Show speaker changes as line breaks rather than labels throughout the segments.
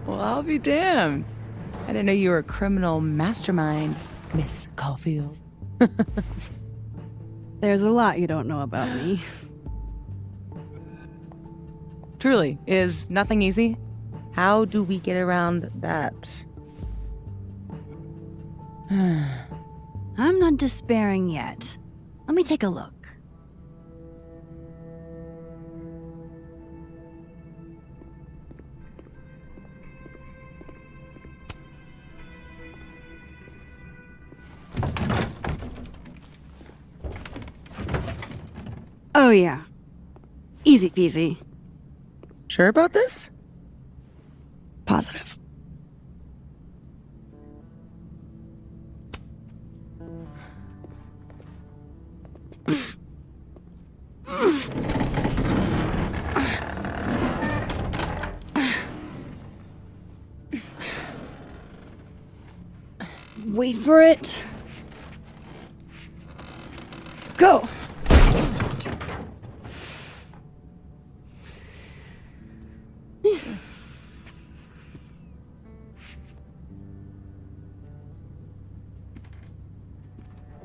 Well, I'll be damned. I didn't know you were a criminal mastermind, Miss Caulfield.
There's a lot you don't know about me.
Truly, is nothing easy? How do we get around that?
I'm not despairing yet. Let me take a look. Oh yeah. Easy peasy.
Sure about this?
Positive. Wait for it. Go!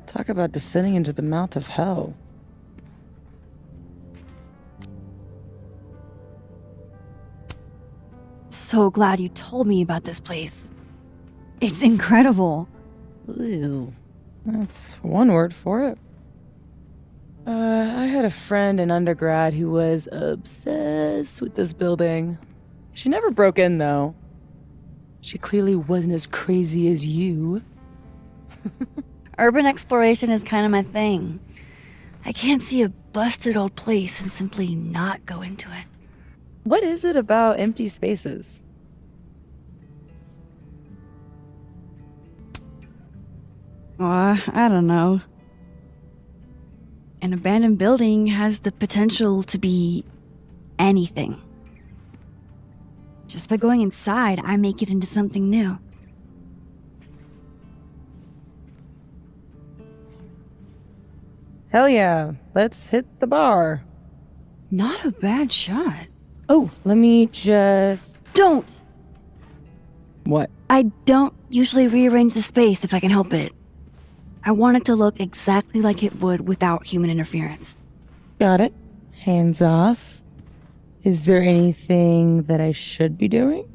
Talk about descending into the mouth of hell.
So glad you told me about this place. It's incredible.
Ew. That's one word for it. I had a friend in undergrad who was obsessed with this building. She never broke in, though. She clearly wasn't as crazy as you.
Urban exploration is kind of my thing. I can't see a busted old place and simply not go into it.
What is it about empty spaces?
I don't know. An abandoned building has the potential to be anything. Just by going inside, I make it into something new.
Hell yeah, let's hit the bar.
Not a bad shot.
Oh, let me just...
Don't!
What?
I don't usually rearrange the space if I can help it. I want it to look exactly like it would without human interference.
Got it. Hands off. Is there anything that I should be doing?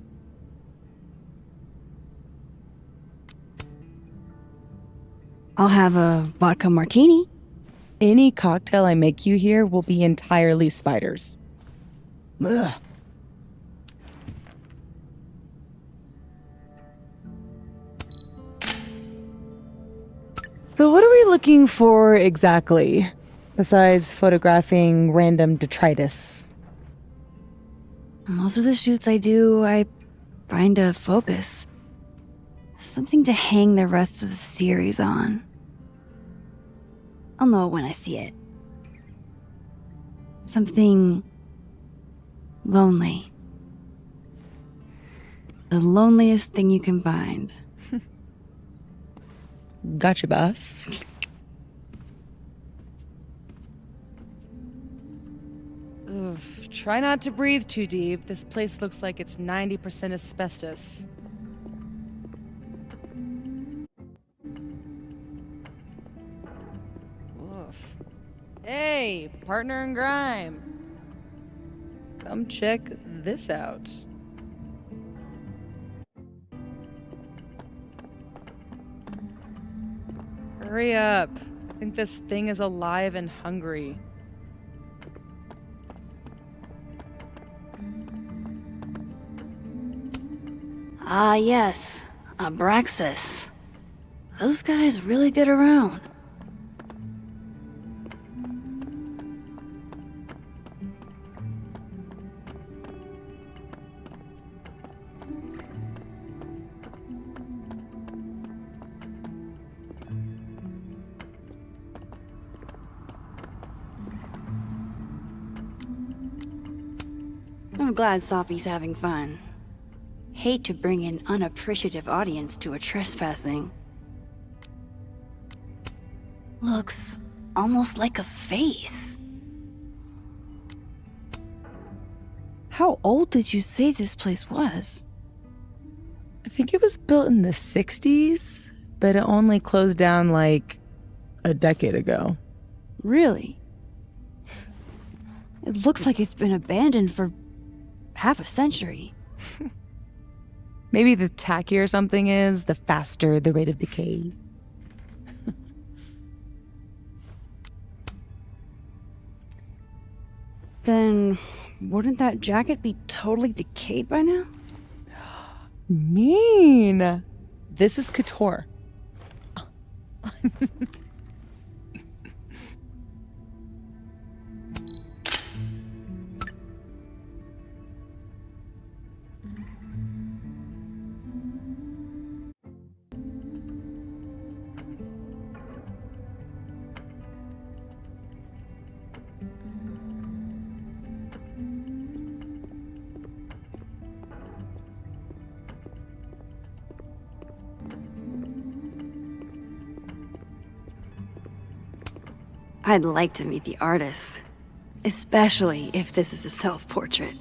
I'll have a vodka martini.
Any cocktail I make you here will be entirely spiders. Ugh. So what are we looking for exactly, besides photographing random detritus?
Most of the shoots I do, I find a focus. Something to hang the rest of the series on. I'll know it when I see it. Something lonely. The loneliest thing you can find.
Gotcha, boss. Oof, try not to breathe too deep. This place looks like it's 90% asbestos. Oof. Hey, partner in crime. Come check this out. Hurry up. I think this thing is alive and hungry.
Ah, yes. Abraxas. Those guys really get around. I'm glad Sophie's having fun. Hate to bring an unappreciative audience to a trespassing. Looks almost like a face. How old did you say this place was?
I think it was built in the 60s, but it only closed down like a decade ago.
Really? It looks like it's been abandoned for half a century.
Maybe the tackier something is, the faster the rate of decay.
Then wouldn't that jacket be totally decayed by now?
Mean. This is couture.
I'd like to meet the artist, especially if this is a self-portrait.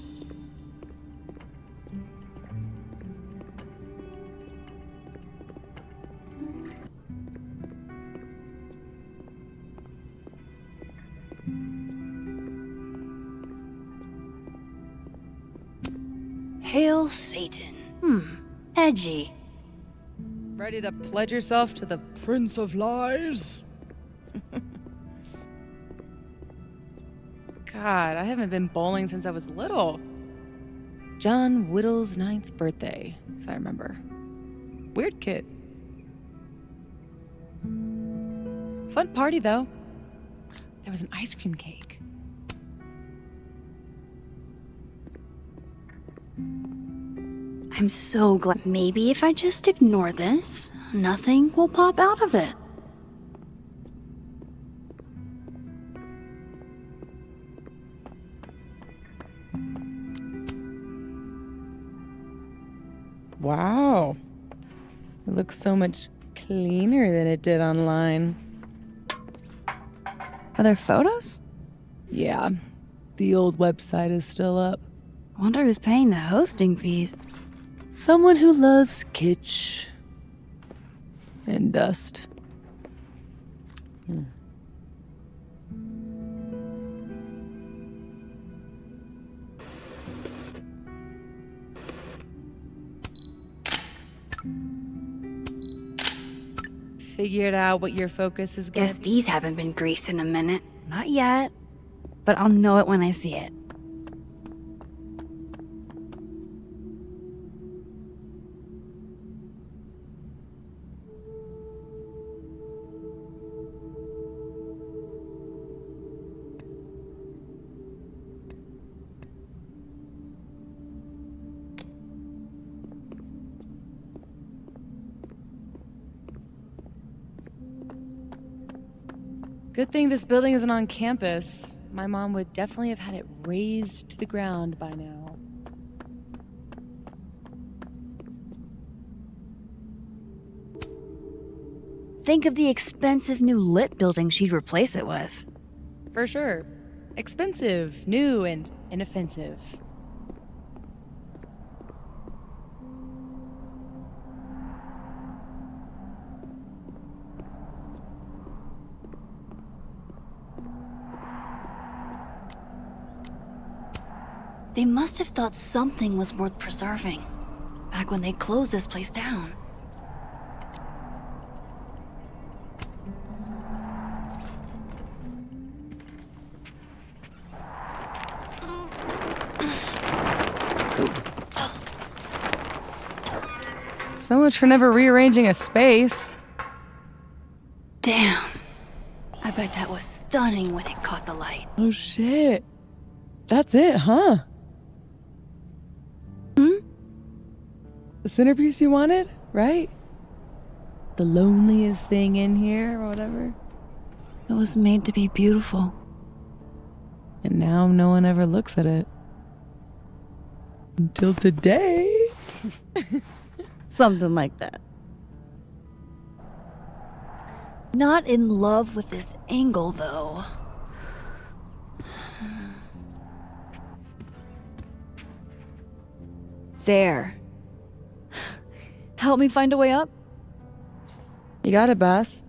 Hail Satan. Edgy.
Ready to pledge yourself to the Prince of Lies? God, I haven't been bowling since I was little. John Whittle's 9th birthday, if I remember. Weird kid. Fun party, though. There was an ice cream cake.
I'm so glad. Maybe if I just ignore this, nothing will pop out of it.
Wow. It looks so much cleaner than it did online.
Are there photos?
Yeah, the old website is still up.
I wonder who's paying the hosting fees.
Someone who loves kitsch and dust. Figured out what your focus is gonna
Guess these haven't been greased in a minute. Not yet, but I'll know it when I see it.
Good thing this building isn't on campus. My mom would definitely have had it razed to the ground by now.
Think of the expensive new lit building she'd replace it with.
For sure. Expensive, new, and inoffensive.
They must have thought something was worth preserving, back when they closed this place down.
So much for never rearranging a space.
Damn. I bet that was stunning when it caught the light.
Oh shit. That's it, huh? The centerpiece you wanted, right? The loneliest thing in here, or whatever.
It was made to be beautiful.
And now no one ever looks at it. Until today.
Something like that. Not in love with this angle, though. There. Help me find a way up?
You got it, boss.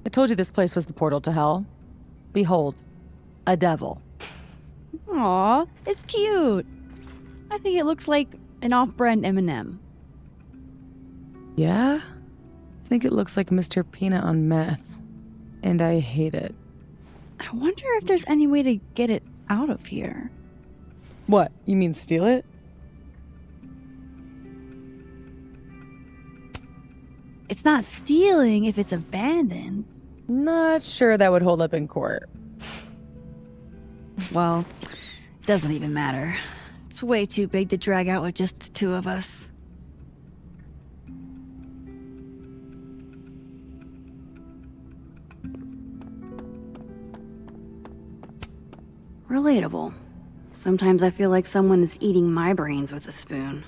I told you this place was the portal to hell. Behold, a devil.
Aw, it's cute. I think it looks like an off-brand M&M.
Yeah? I think it looks like Mr. Peanut on meth. And I hate it.
I wonder if there's any way to get it out of here.
What, you mean steal it?
It's not stealing if it's abandoned.
Not sure that would hold up in court.
Well, it doesn't even matter. It's way too big to drag out with just the two of us. Relatable. Sometimes I feel like someone is eating my brains with a spoon.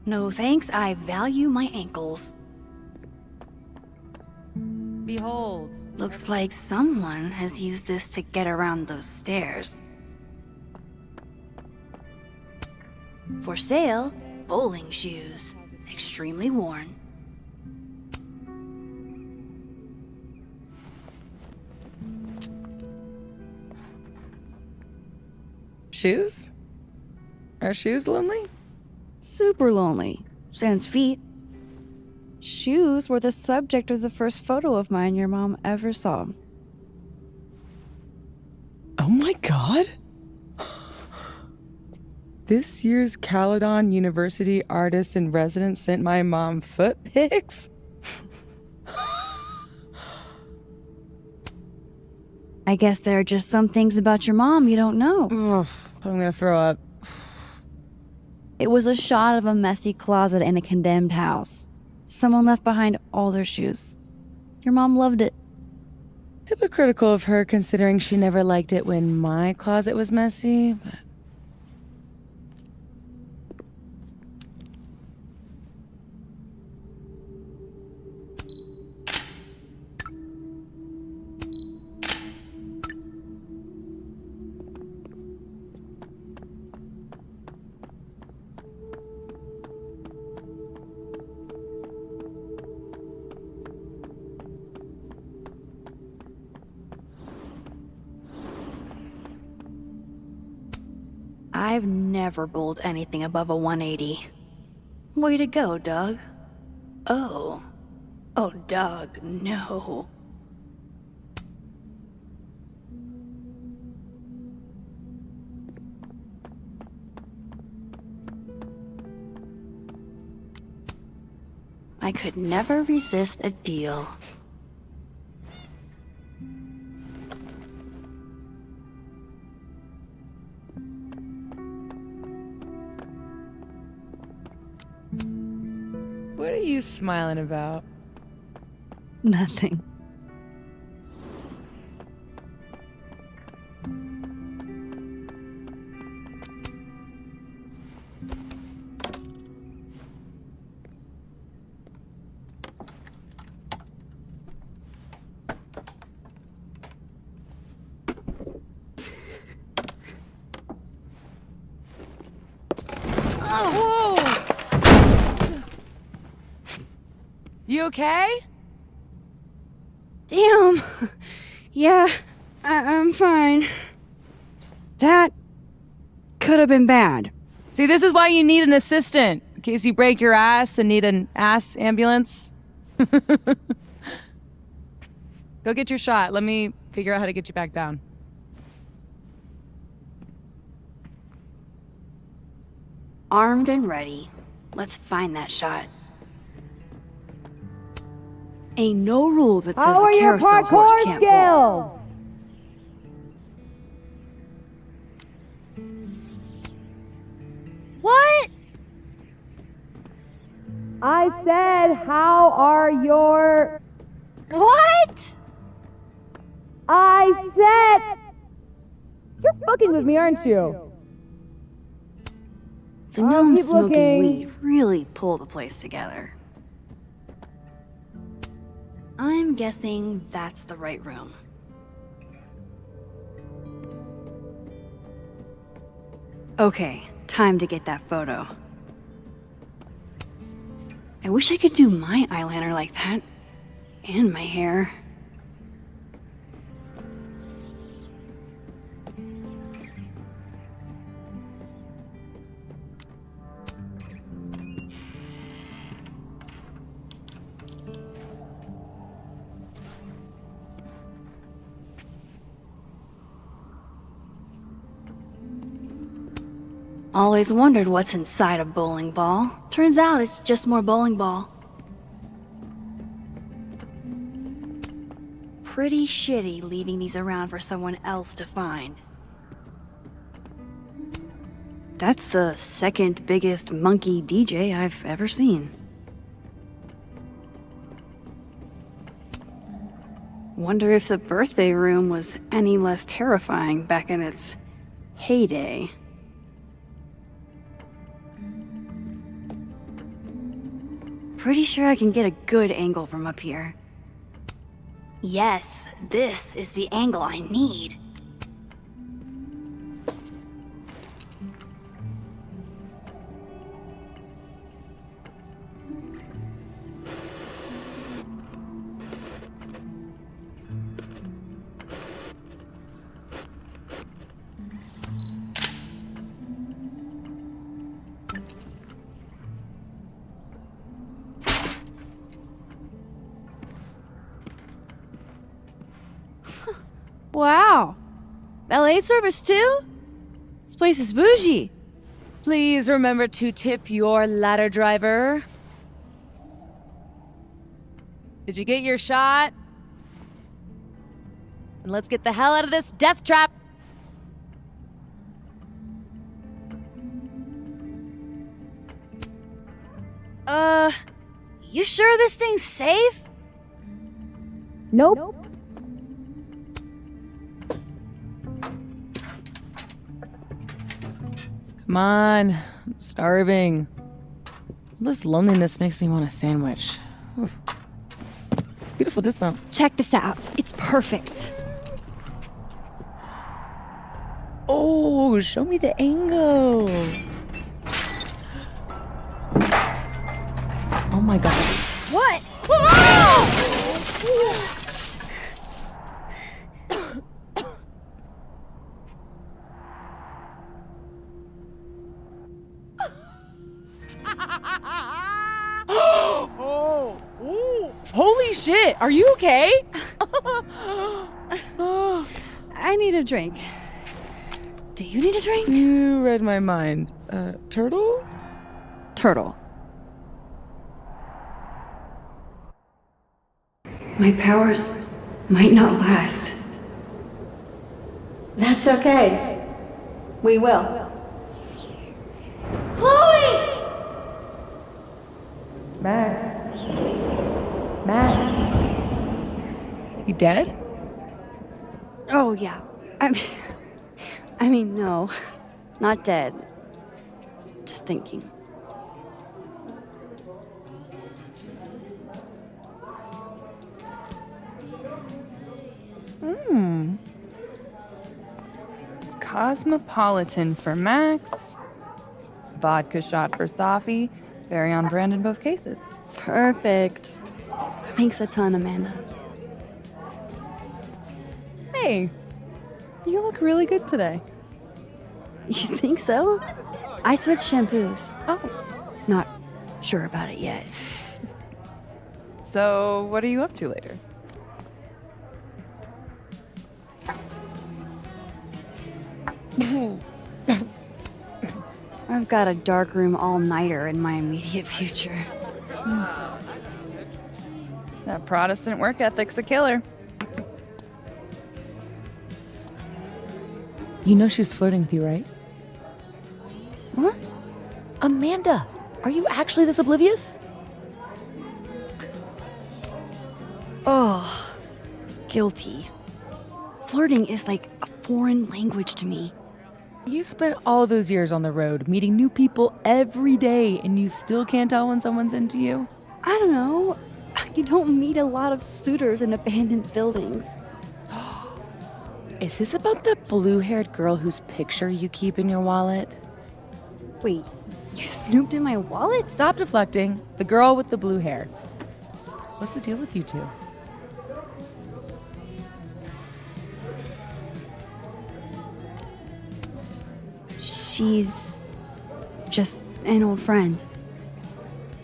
No thanks, I value my ankles.
Behold.
Looks like someone has used this to get around those stairs. For sale, bowling shoes. Extremely worn.
Shoes? Are shoes lonely?
Super lonely. Sans feet. Shoes were the subject of the first photo of mine your mom ever saw.
Oh my god. This year's Caledon University artist in residence sent my mom foot pics?
I guess there are just some things about your mom you don't know.
Ugh, I'm gonna throw up.
It was a shot of a messy closet in a condemned house. Someone left behind all their shoes. Your mom loved it.
Hypocritical of her considering she never liked it when my closet was messy, but...
I've never bowled anything above a 180. Way to go, Doug. Oh, Oh, Doug, no. I could never resist a deal.
What are you smiling about?
Nothing.
Whoa! You okay?
Damn. Yeah, I'm fine. That could have been bad.
See, this is why you need an assistant. In case you break your ass and need an ass ambulance. Go get your shot. Let me figure out how to get you back down.
Armed and ready. Let's find that shot. Ain't no rule that says a carousel horse can't walk. What?
I said, how are your...
What?
I said... You're fucking with me, aren't you?
The gnomes
keep
smoking
looking.
weed really pull the place together. I'm guessing that's the right room. Okay, time to get that photo. I wish I could do my eyeliner like that. And my hair. Always wondered what's inside a bowling ball. Turns out it's just more bowling ball. Pretty shitty leaving these around for someone else to find. That's the second biggest monkey DJ I've ever seen. Wonder if the birthday room was any less terrifying back in its heyday. Pretty sure I can get a good angle from up here. Yes, this is the angle I need.
Wow. Valet service too? This place is bougie.
Please remember to tip your ladder driver. Did you get your shot? And let's get the hell out of this death trap.
You sure this thing's safe?
Nope. Come on, I'm starving. This loneliness makes me want a sandwich. Oof. Beautiful dismount.
Check this out. It's perfect.
Oh, show me the angle. Oh my god.
What?
Oh, ooh. shit! Are you okay?
I need a drink. Do you need a drink?
You read my mind. Turtle?
Turtle.
My powers might not last.
That's okay. We will.
Chloe!
Max. Max. You dead?
Oh, yeah. I mean, no. Not dead. Just thinking.
Cosmopolitan for Max. Vodka shot for Safi. Very on brand in both cases.
Perfect. Thanks a ton, Amanda.
Hey, you look really good today.
You think so? I switched shampoos.
Oh.
Not sure about it yet.
So, what are you up to later?
I've got a darkroom all-nighter in my immediate future.
That Protestant work ethic's a killer. You know she was flirting with you, right?
What?
Amanda, are you actually this oblivious?
Oh, guilty. Flirting is like a foreign language to me.
You spent all those years on the road, meeting new people every day, and you still can't tell when someone's into you?
I don't know. You don't meet a lot of suitors in abandoned buildings.
Is this about the blue-haired girl whose picture you keep in your wallet?
Wait, you snooped in my wallet?
Stop deflecting. The girl with the blue hair. What's the deal with you two?
She's just an old friend.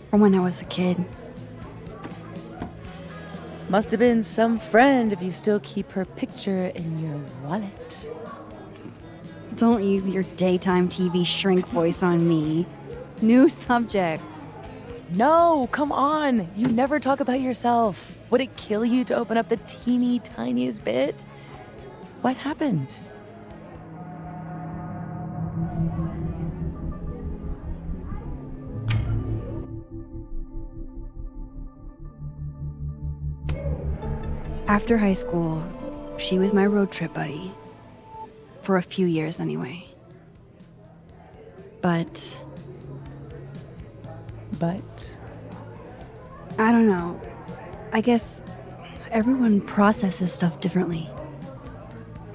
From when I was a kid.
Must have been some friend if you still keep her picture in your wallet.
Don't use your daytime TV shrink voice on me. New subject.
No, come on. You never talk about yourself. Would it kill you to open up the teeny tiniest bit? What happened?
After high school, she was my road trip buddy. For a few years, anyway. But I don't know. I guess everyone processes stuff differently.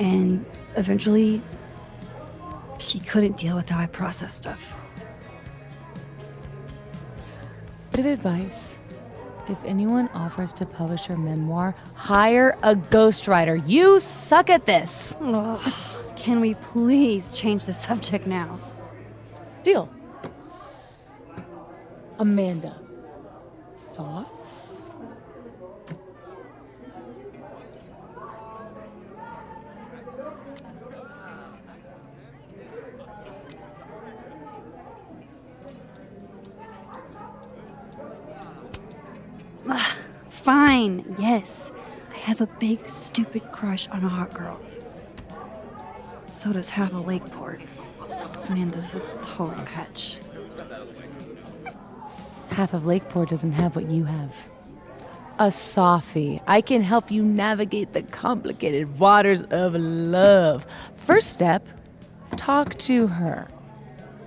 And eventually, she couldn't deal with how I process stuff.
Bit of advice. If anyone offers to publish your memoir, hire a ghostwriter. You suck at this.
Ugh, can we please change the subject now?
Deal. Amanda, thoughts?
Fine, yes. I have a big, stupid crush on a hot girl. So does half a Lakeport. Amanda's a total catch.
Half of Lakeport doesn't have what you have. A Sofie. I can help you navigate the complicated waters of love. First step, talk to her.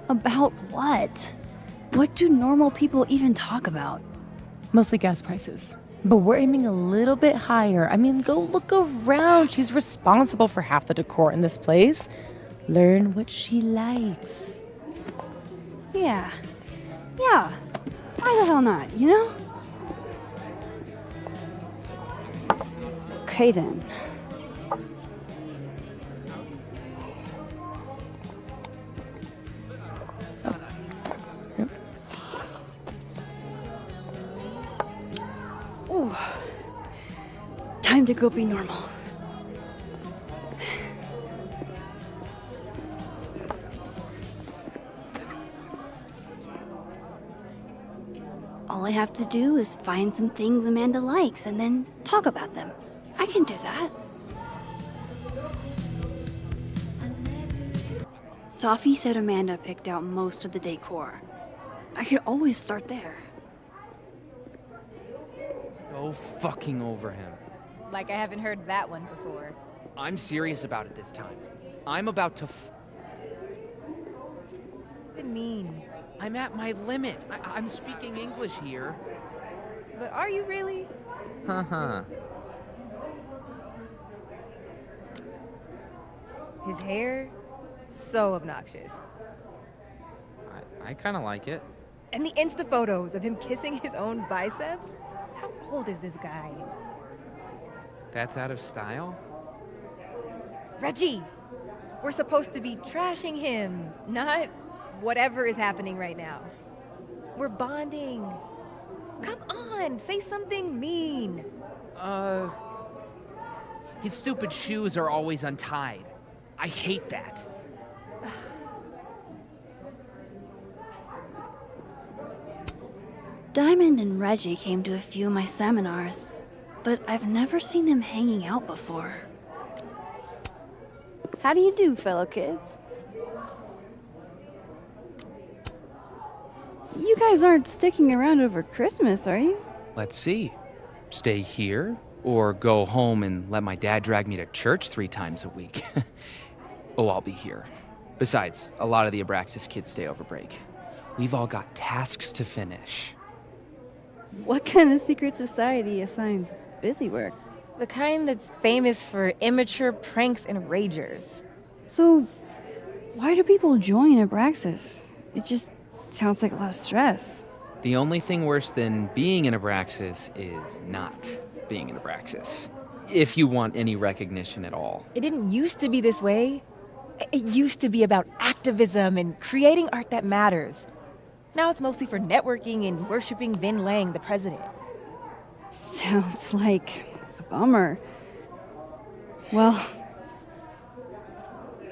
About what? What do normal people even talk about?
Mostly gas prices. But we're aiming a little bit higher. I mean, go look around. She's responsible for half the decor in this place. Learn what she likes.
Yeah. Yeah. Why the hell not, you know? Okay then. Ooh. time to go be normal. All I have to do is find some things Amanda likes and then talk about them. I can do that. Sophie said Amanda picked out most of the decor. I could always start there.
Go fucking over him.
Like I haven't heard that one before.
I'm serious about it this time. I'm about to
What mean?
I'm at my limit. I'm speaking English here.
But are you really?
Haha.
His hair? So obnoxious.
I kinda like it.
And the Insta photos of him kissing his own biceps? How old is this guy?
That's out of style?
Reggie! We're supposed to be trashing him, not whatever is happening right now. We're bonding. Come on, say something mean.
His stupid shoes are always untied. I hate that.
Diamond and Reggie came to a few of my seminars, but I've never seen them hanging out before.
How do you do, fellow kids? You guys aren't sticking around over Christmas, are you?
Let's see. Stay here, or go home and let my dad drag me to church 3 times a week. Oh, I'll be here. Besides, a lot of the Abraxas kids stay over break. We've all got tasks to finish.
What kind of secret society assigns busy work?
The kind that's famous for immature pranks and ragers.
So, why do people join Abraxas? It just sounds like a lot of stress.
The only thing worse than being an Abraxas is not being an Abraxas. If you want any recognition at all.
It didn't used to be this way. It used to be about activism and creating art that matters. Now it's mostly for networking and worshiping Vin Lang, the president.
Sounds like a bummer. Well,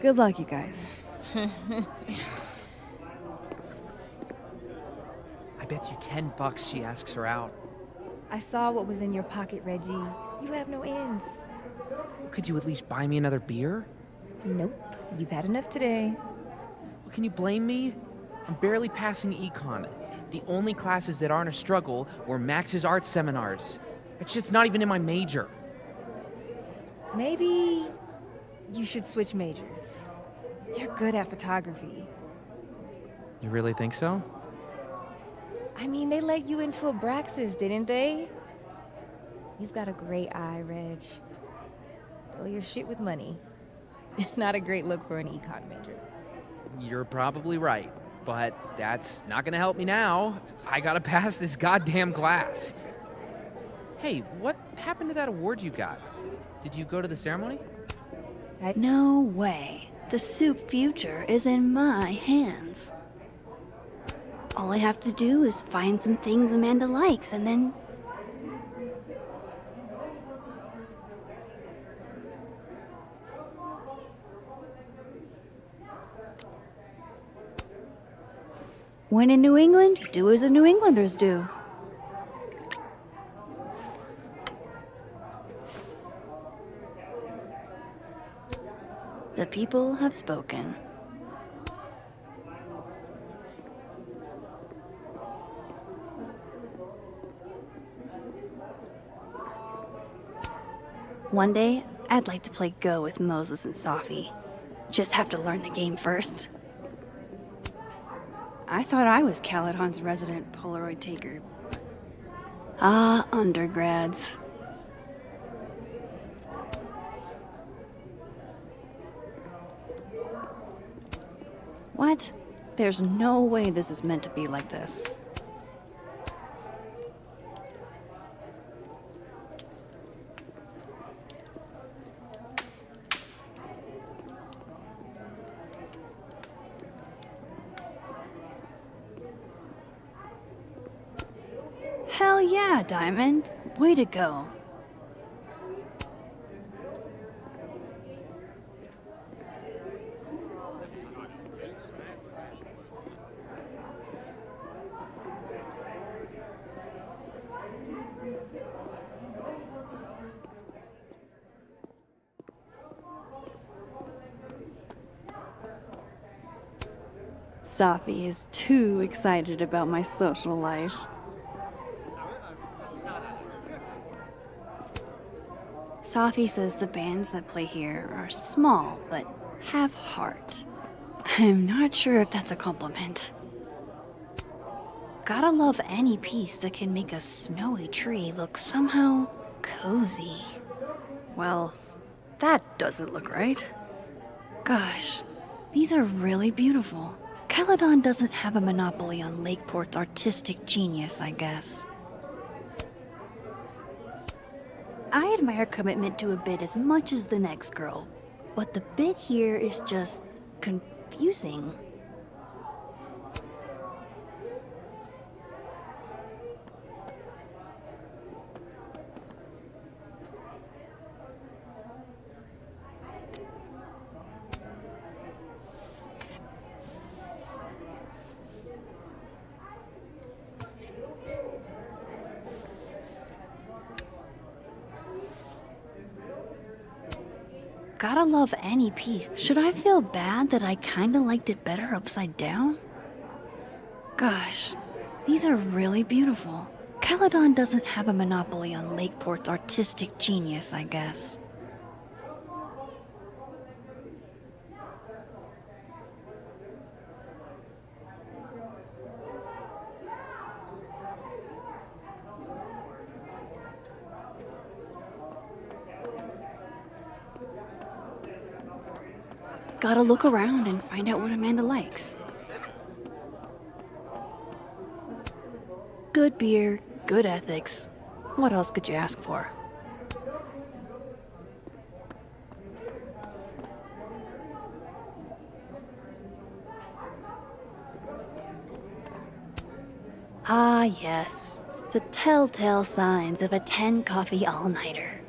good luck, you guys.
I bet you $10 she asks her out.
I saw what was in your pocket, Reggie. You have no ends.
Could you at least buy me another beer?
Nope, you've had enough today.
Well, can you blame me? I'm barely passing econ. The only classes that aren't a struggle were Max's art seminars. That shit's not even in my major.
Maybe you should switch majors. You're good at photography.
You really think so?
I mean, they let you into Abraxas, didn't they? You've got a great eye, Reg. Though you're shit with money. Not a great look for an econ major.
You're probably right, but that's not gonna help me now. I gotta pass this goddamn class. Hey, what happened to that award you got? Did you go to the ceremony?
No way. The soup future is in my hands. All I have to do is find some things Amanda likes and then... When in New England, do as the New Englanders do. The people have spoken. One day, I'd like to play Go with Moses and Sophie. Just have to learn the game first. I thought I was Caledon's resident Polaroid taker. Ah, undergrads. What? There's no way this is meant to be like this. Hell yeah, Diamond. Way to go.
Safi is too excited about my social life. Safi says the bands that play here are small, but have heart. I'm not sure if that's a compliment. Gotta love any piece that can make a snowy tree look somehow cozy. Well, that doesn't look right. Gosh, these are really beautiful. Caledon doesn't have a monopoly on Lakeport's artistic genius, I guess. I admire commitment to a bit as much as the next girl, but the bit here is just confusing. Gotta love any piece. Should I feel bad that I kinda liked it better upside down? Gosh, these are really beautiful. Caledon doesn't have a monopoly on Lakeport's artistic genius, I guess. Gotta look around and find out what Amanda likes. Good beer, good ethics. What else could you ask for? Ah, yes. The telltale signs of a 10 coffee all-nighter.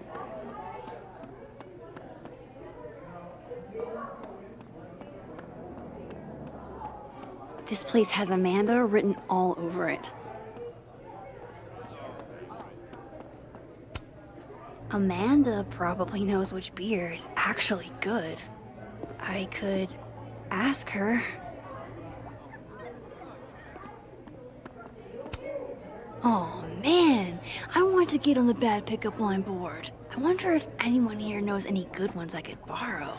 This place has Amanda written all over it. Amanda probably knows which beer is actually good. I could ask her. Oh man, I want to get on the bad pickup line board. I wonder if anyone here knows any good ones I could borrow.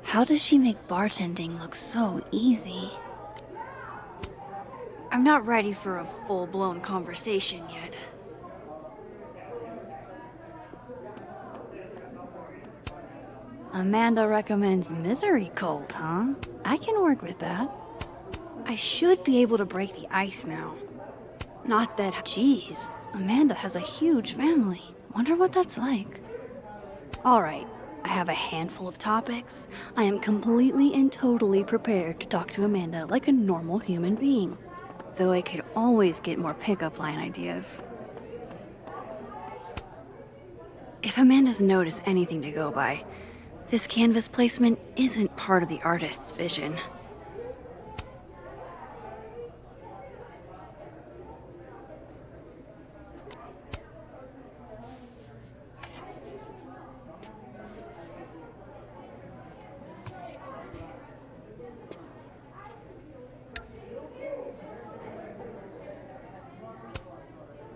How does she make bartending look so easy? I'm not ready for a full-blown conversation yet. Amanda recommends Misery Cult, huh? I can work with that. I should be able to break the ice now. Not that, geez, Amanda has a huge family. Wonder what that's like. Alright, I have a handful of topics. I am completely and totally prepared to talk to Amanda like a normal human being. Though I could always get more pickup line ideas. If Amanda's noticed anything to go by, this canvas placement isn't part of the artist's vision.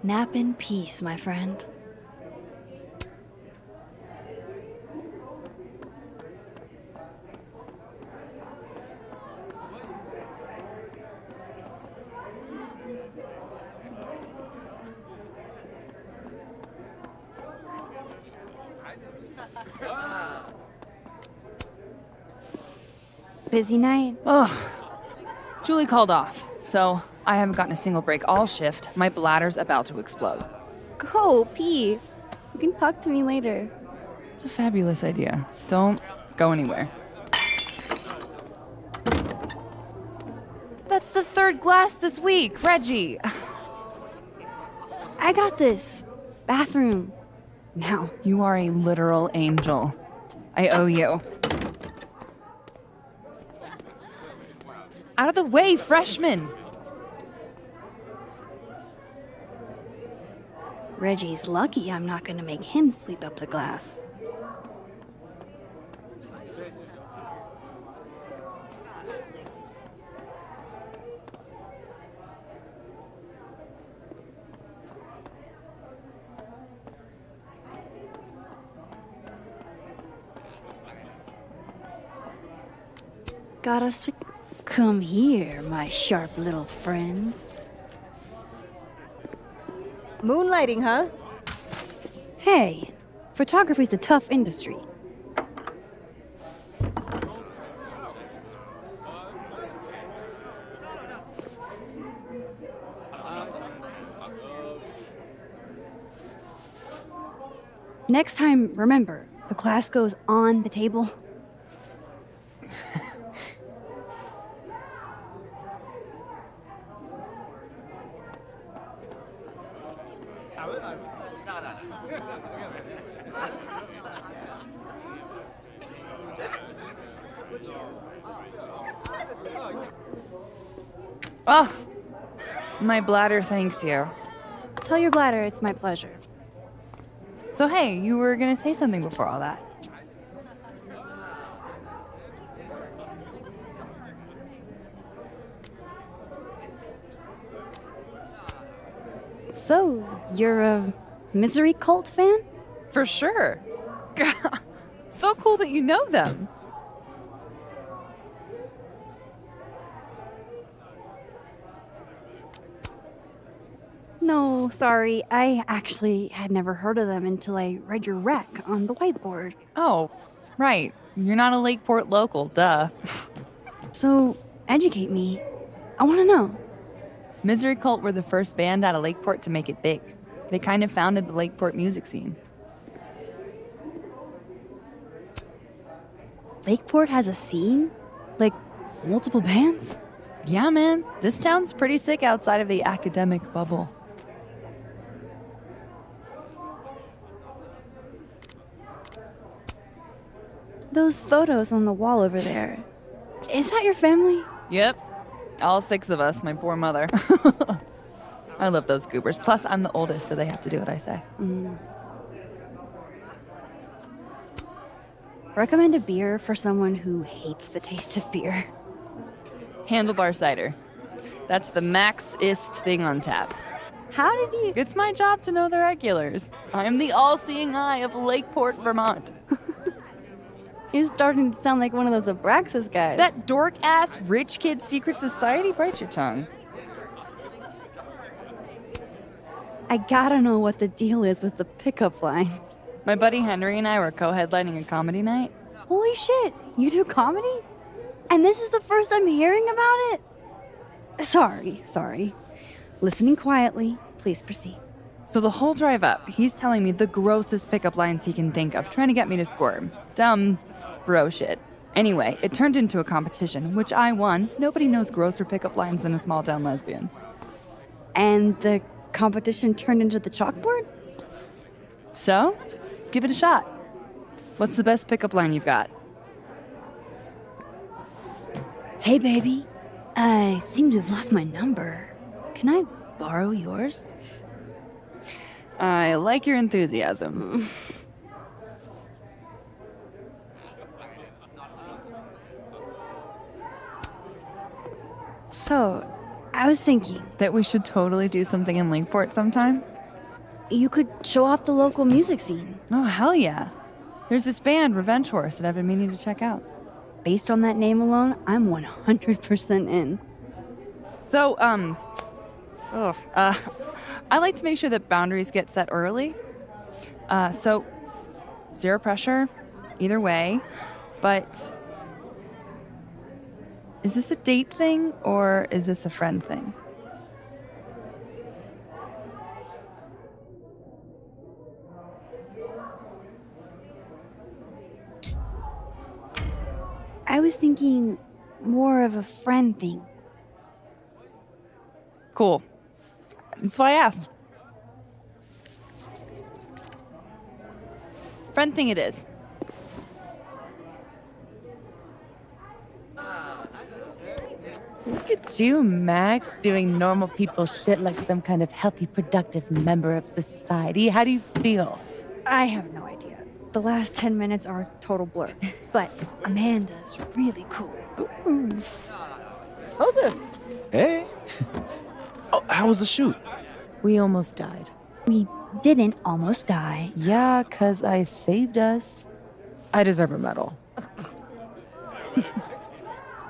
Nap in peace, my friend. Busy night?
Ugh. Julie called off, so I haven't gotten a single break all shift. My bladder's about to explode.
Go, pee. You can talk to me later.
It's a fabulous idea. Don't go anywhere. That's the third glass this week, Reggie.
I got this. Bathroom. Now.
You are a literal angel. I owe you. Out of the way, freshman!
Reggie's lucky I'm not gonna make him sweep up the glass. Gotta sweep. Come here, my sharp little friends.
Moonlighting, huh?
Hey, photography's a tough industry. Next time, remember, the glass goes on the table.
Oh, my bladder thanks you.
Tell your bladder it's my pleasure.
So hey, you were gonna say something before all that.
So, you're a Misery Cult fan?
For sure. So cool that you know them.
No, sorry. I actually had never heard of them until I read your rec on the whiteboard.
Oh, right. You're not a Lakeport local, duh.
So, educate me. I want to know.
Misery Cult were the first band out of Lakeport to make it big. They kind of founded the Lakeport music scene.
Lakeport has a scene? Like, multiple bands?
Yeah, man. This town's pretty sick outside of the academic bubble.
Those photos on the wall over there. Is that your family?
Yep. All 6 of us, my poor mother. I love those goobers. Plus, I'm the oldest, so they have to do what I say.
Recommend a beer for someone who hates the taste of beer.
Handlebar cider. That's the max-ist thing on tap.
How did you...
It's my job to know the regulars. I'm the all-seeing eye of Lakeport, Vermont.
You're starting to sound like one of those Abraxas guys.
That dork-ass rich kid secret society? Bite your tongue.
I gotta know what the deal is with the pickup lines.
My buddy Henry and I were co-headlining a comedy night.
Holy shit, you do comedy? And this is the first I'm hearing about it? Sorry. Listening quietly, please proceed.
So the whole drive up, he's telling me the grossest pickup lines he can think of, trying to get me to squirm. Dumb bro shit. Anyway, it turned into a competition, which I won. Nobody knows grosser pickup lines than a small town lesbian.
And the competition turned into the chalkboard?
So, give it a shot. What's the best pickup line you've got?
Hey baby, I seem to have lost my number. Can I borrow yours?
I like your enthusiasm.
So, I was thinking,
That we should totally do something in Lakeport sometime?
you could show off the local music scene.
Oh, hell yeah. There's this band, Revenge Horse, that I've been meaning to check out.
Based on that name alone, I'm 100% in.
So, I like to make sure that boundaries get set early. So, zero pressure, either way. But, is this a date thing, or is this a friend thing?
I was thinking more of a friend thing.
Cool. That's why I asked. Friend thing it is.
Look at you, Max, doing normal people shit like some kind of healthy, productive member of society. How do you feel?
I have no idea. The last 10 minutes are a total blur. But Amanda's really cool.
Moses!
Hey. Oh, how was the shoot?
We almost died.
We didn't almost die.
Yeah, 'cause I saved us. I deserve a medal.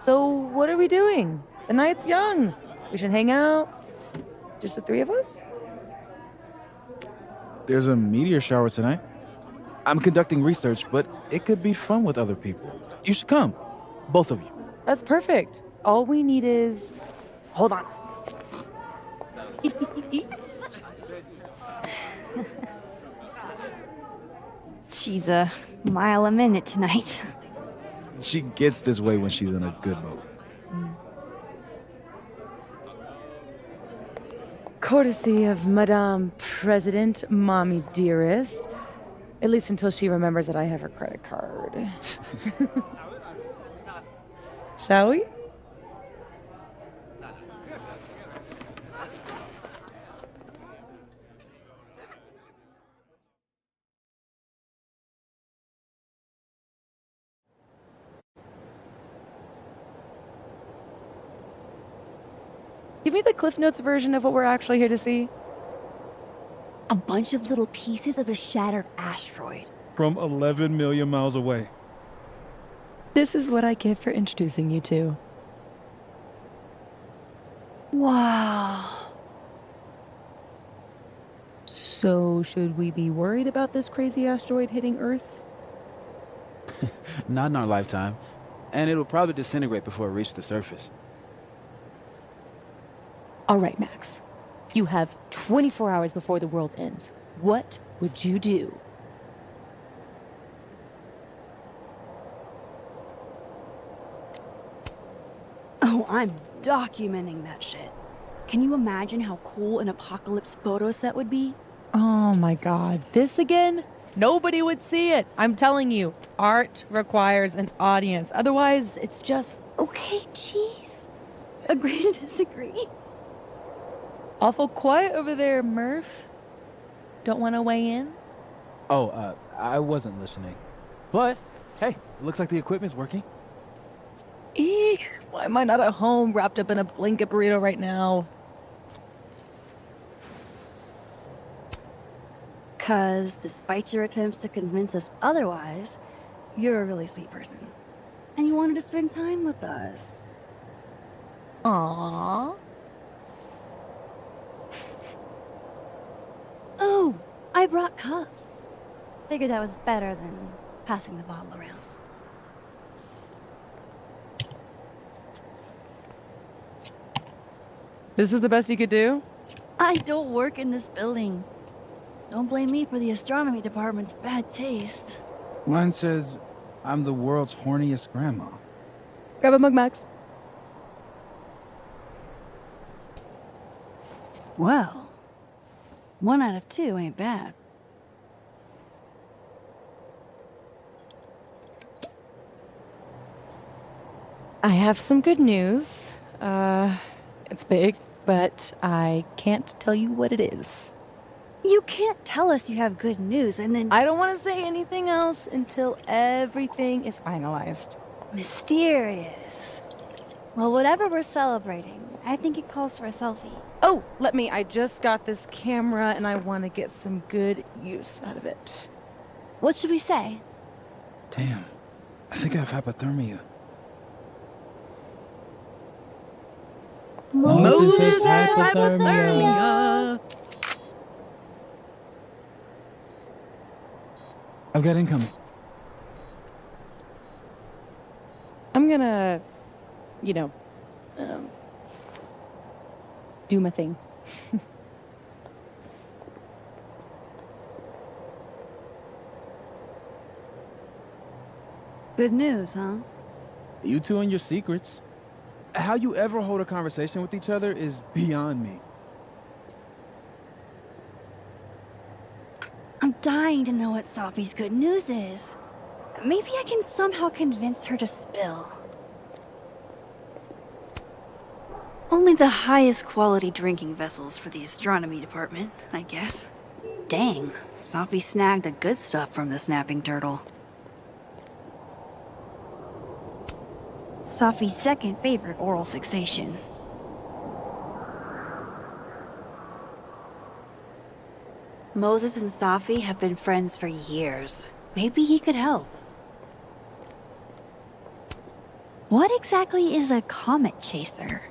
So, what are we doing? The night's young. We should hang out. Just the three of us?
There's a meteor shower tonight. I'm conducting research, but it could be fun with other people. You should come. Both of you.
That's perfect. All we need is... Hold on.
She's a mile a minute tonight.
She gets this way when she's in a good mood.
Courtesy of Madame President, Mommy Dearest. At least until she remembers that I have her credit card. Shall we? Give me the Cliff Notes version of what we're actually here to see.
A bunch of little pieces of a shattered asteroid.
From 11 million miles away.
This is what I get for introducing you to.
Wow.
So, should we be worried about this crazy asteroid hitting Earth?
Not in our lifetime. And it'll probably disintegrate before it reaches the surface.
All right, Max. You have 24 hours before the world ends. What would you do?
Oh, I'm documenting that shit. Can you imagine how cool an apocalypse photo set would be?
Oh my god, this again? Nobody would see it. I'm telling you, art requires an audience. Otherwise, it's just
Okay, jeez. Agree to disagree.
awful quiet over there, Murph. Don't want to weigh in?
Oh, I wasn't listening. But, hey, it looks like the equipment's working.
Eek, why am I not at home wrapped up in a blanket burrito right now?
'Cause despite your attempts to convince us otherwise, you're a really sweet person. And you wanted to spend time with us.
Aww.
Oh, I brought cups. Figured that was better than passing the bottle around.
This is the best you could do?
I don't work in this building. Don't blame me for the astronomy department's bad taste.
Mine says, I'm the world's horniest grandma.
Grab a mug, Max.
Well, 1 out of 2 ain't bad.
I have some good news. It's big, but I can't tell you what it is.
You can't tell us you have good news and then...
I don't want to say anything else until everything is finalized.
Mysterious. Well, whatever we're celebrating, I think it calls for a selfie.
Oh, I just got this camera and I want to get some good use out of it.
What should we say?
Damn, I think I have hypothermia.
Moses has hypothermia.
I've got incoming.
I'm gonna, do my thing.
Good news, huh?
You two and your secrets. How you ever hold a conversation with each other is beyond me.
I'm dying to know what Sophie's good news is. Maybe I can somehow convince her to spill.
Only the highest quality drinking vessels for the astronomy department, I guess. Dang, Sophie snagged the good stuff from the snapping turtle. Sophie's second favorite oral fixation. Moses and Sophie have been friends for years. Maybe he could help. What exactly is a comet chaser?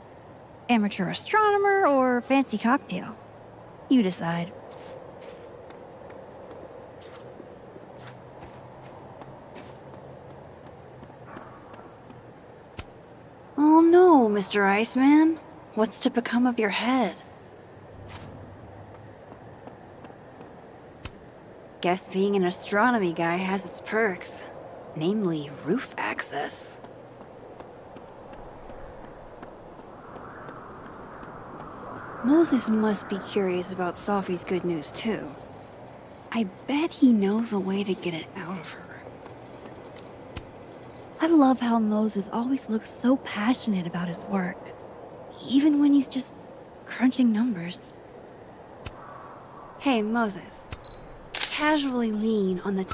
Amateur astronomer or fancy cocktail? You decide. Oh no, Mr. Iceman. What's to become of your head? Guess being an astronomy guy has its perks. Namely, roof access. Moses must be curious about Sophie's good news too. I bet he knows a way to get it out of her. I love how Moses always looks so passionate about his work, even when he's just crunching numbers. Hey, Moses. Casually lean on the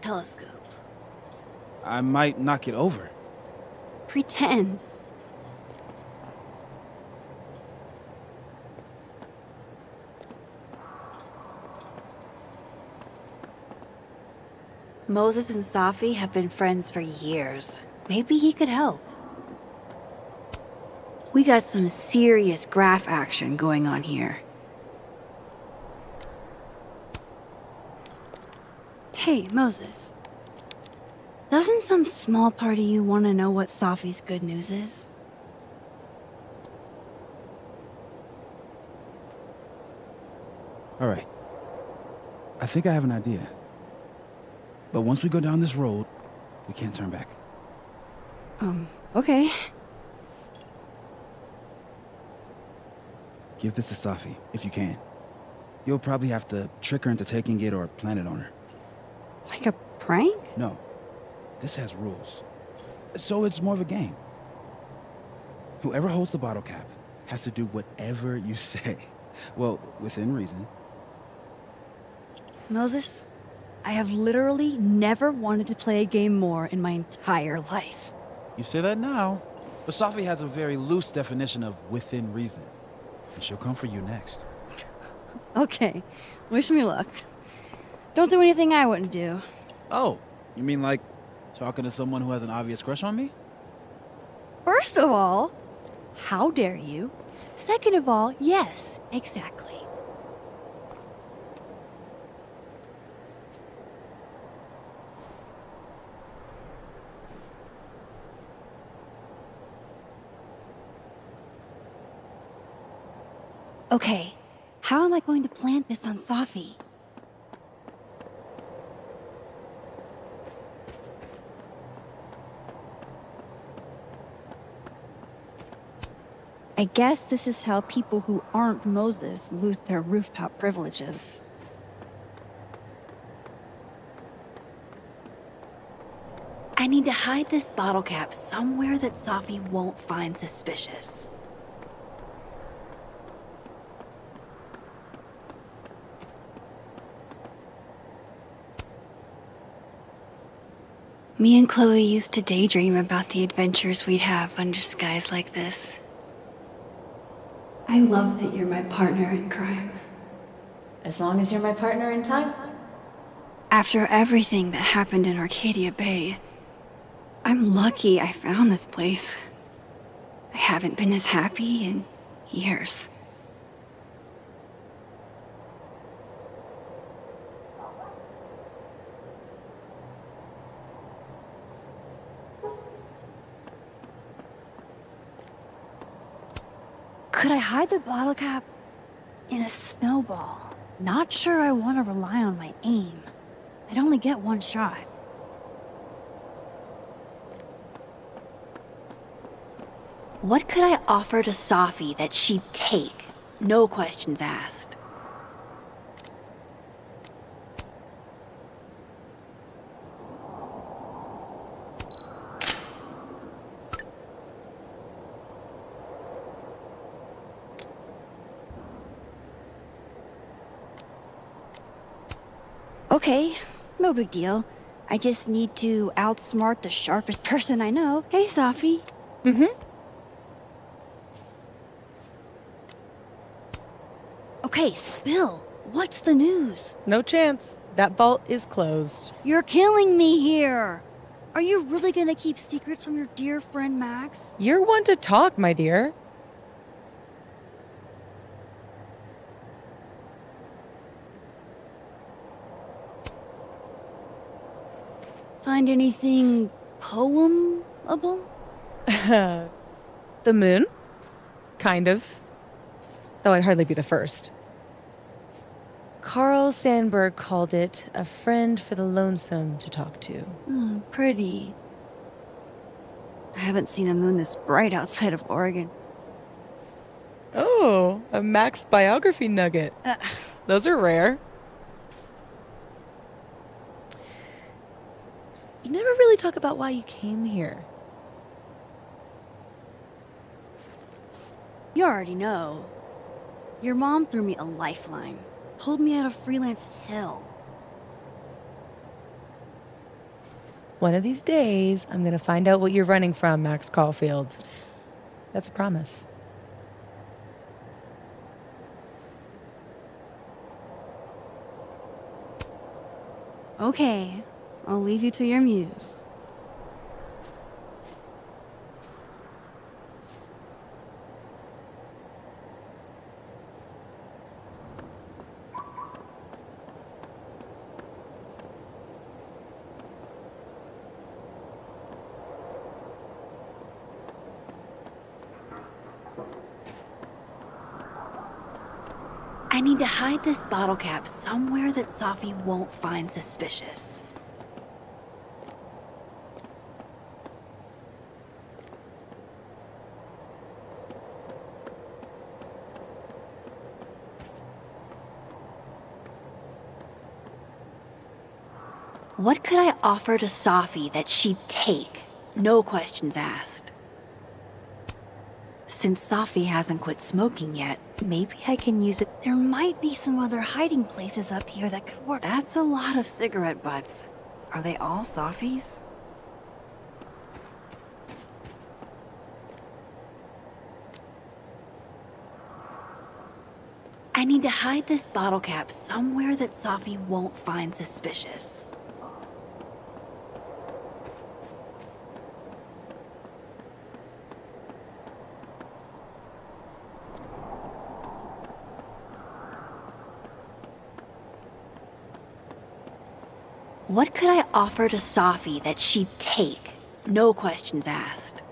telescope.
I might knock it over.
Pretend. Moses and Sophie have been friends for years. Maybe he could help. We got some serious graph action going on here. Hey, Moses. Doesn't some small part of you want to know what Sophie's good news is?
All right. I think I have an idea. But once we go down this road, we can't turn back.
Okay.
Give this to Safi, if you can. You'll probably have to trick her into taking it or plant it on her.
Like a prank?
No. This has rules. So it's more of a game. Whoever holds the bottle cap has to do whatever you say. Well, within reason.
Moses, I have literally never wanted to play a game more in my entire life.
You say that now. But Safi has a very loose definition of within reason. And she'll come for you next.
Okay, wish me luck. Don't do anything I wouldn't do.
Oh, you mean like talking to someone who has an obvious crush on me?
First of all, how dare you? Second of all, yes, exactly. Okay, how am I going to plant this on Safi? I guess this is how people who aren't Moses lose their rooftop privileges. I need to hide this bottle cap somewhere that Safi won't find suspicious. Me and Chloe used to daydream about the adventures we'd have under skies like this. I love that you're my partner in crime.
As long as you're my partner in time.
After everything that happened in Arcadia Bay, I'm lucky I found this place. I haven't been as happy in years. Could I hide the bottle cap in a snowball? Not sure I want to rely on my aim. I'd only get one shot. What could I offer to Safi that she'd take? No questions asked. Okay, no big deal. I just need to outsmart the sharpest person I know. Hey, Safi. Okay, spill. What's the news?
No chance. That vault is closed.
You're killing me here. Are you really gonna keep secrets from your dear friend Max?
You're one to talk, my dear.
Find anything poemable?
The moon? Kind of. Though I'd hardly be the first. Carl Sandburg called it a friend for the lonesome to talk to.
Pretty. I haven't seen a moon this bright outside of Oregon.
Oh, a Max biography nugget. Those are rare. You never really talk about why you came here.
You already know. Your mom threw me a lifeline. Pulled me out of freelance hell.
One of these days, I'm gonna find out what you're running from, Max Caulfield. That's a promise.
Okay, I'll leave you to your muse. I need to hide this bottle cap somewhere that Safi won't find suspicious. What could I offer to Safi that she'd take? No questions asked. Since Safi hasn't quit smoking yet, maybe I can use it. There might be some other hiding places up here that could work. That's a lot of cigarette butts. Are they all Safi's? I need to hide this bottle cap somewhere that Safi won't find suspicious. What could I offer to Safi that she'd take? No questions asked.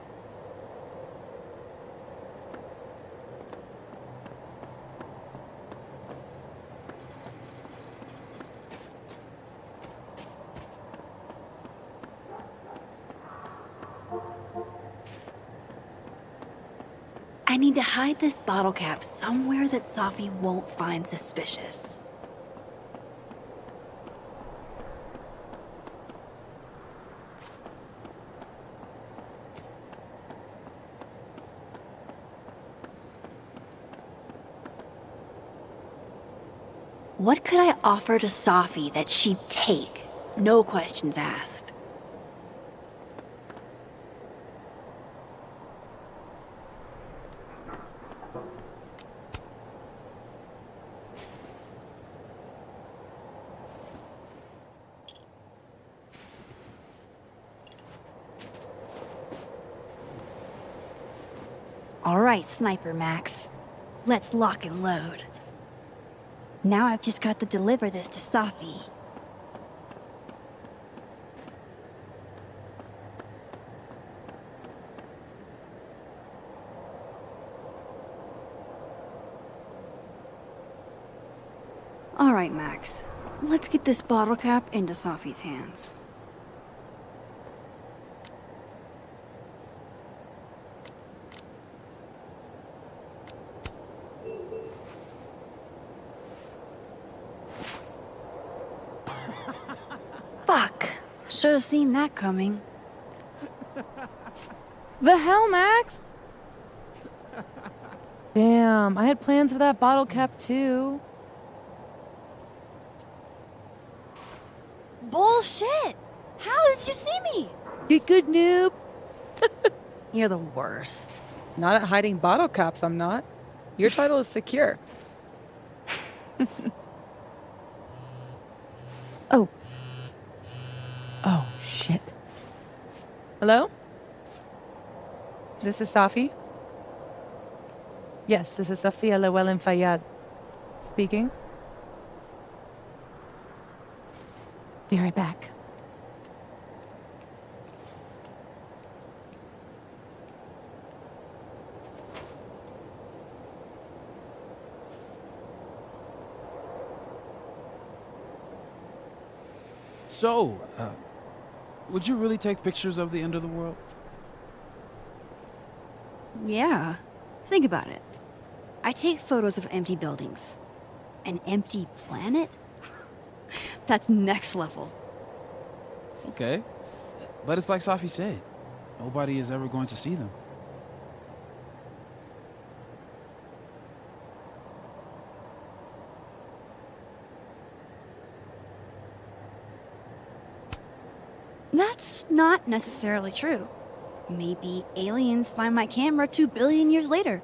I need to hide this bottle cap somewhere that Safi won't find suspicious. What could I offer to Safi that she'd take? No questions asked.
All right, Sniper Max. Let's lock and load. Now I've just got to deliver this to Safi. All right, Max. Let's get this bottle cap into Safi's hands. Fuck. Should have seen that coming.
The hell, Max? Damn, I had plans for that bottle cap too.
Bullshit! How did you see me?
Get good, noob.
You're the worst.
Not at hiding bottle caps, I'm not. Your title is secure. Oh. Oh, shit. Hello? This is Safi? Yes, this is Safia Llewellyn Fayyad. Speaking. Be right back.
So, would you really take pictures of the end of the world?
Yeah. Think about it. I take photos of empty buildings. An empty planet? That's next level.
Okay. But it's like Safi said, nobody is ever going to see them.
That's not necessarily true. Maybe aliens find my camera 2 billion years later.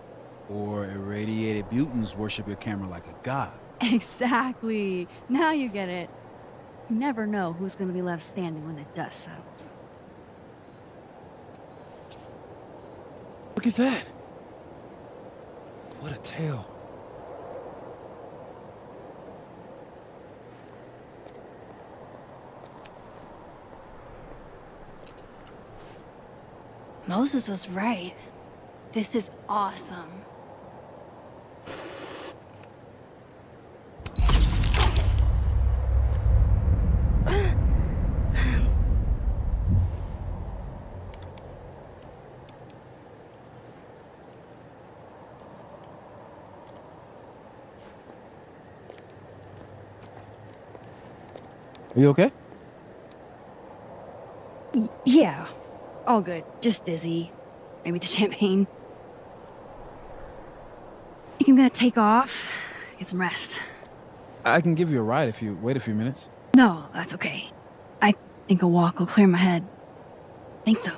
Or irradiated mutants worship your camera like a god.
Exactly. Now you get it. You never know who's gonna be left standing when the dust settles.
Look at that. What a tale.
Moses was right. This is awesome.
Are you okay?
Yeah. All good. Just dizzy. Maybe the champagne. Think I'm gonna take off, get some rest.
I can give you a ride if you wait a few minutes.
No, that's okay. I think a walk will clear my head. Think so.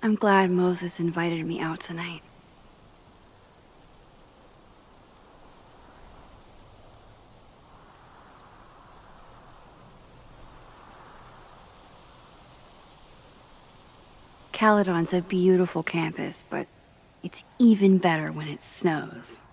I'm glad Moses invited me out tonight. Caledon's a beautiful campus, but it's even better when it snows.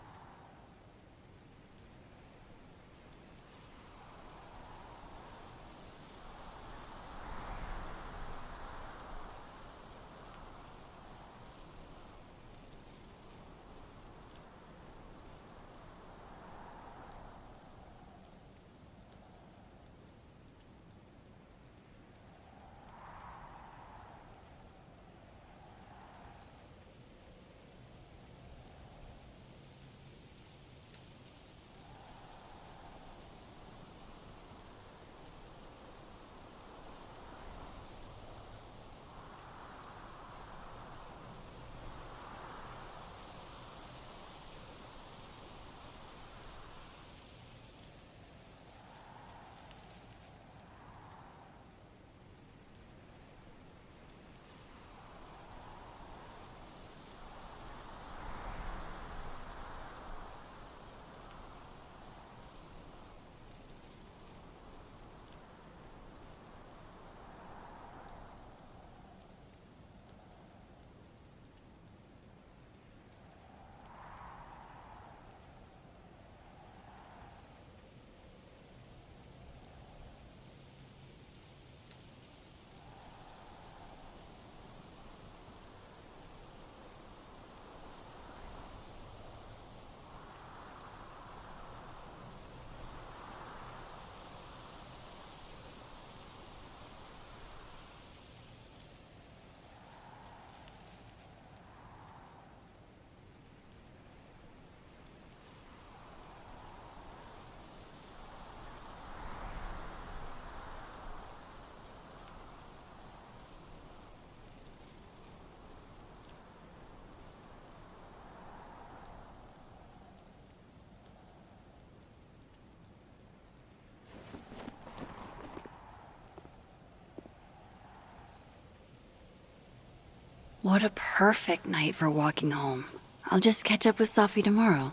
What a perfect night for walking home. I'll just catch up with Sophie tomorrow.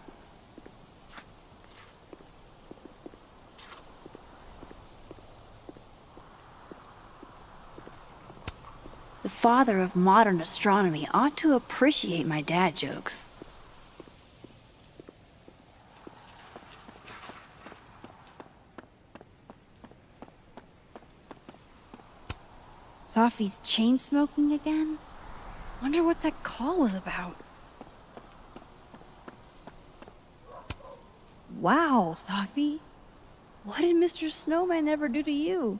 The father of modern astronomy ought to appreciate my dad jokes. Sophie's chain smoking again? Wonder what that call was about. Wow, Sophie. What did Mr. Snowman ever do to you?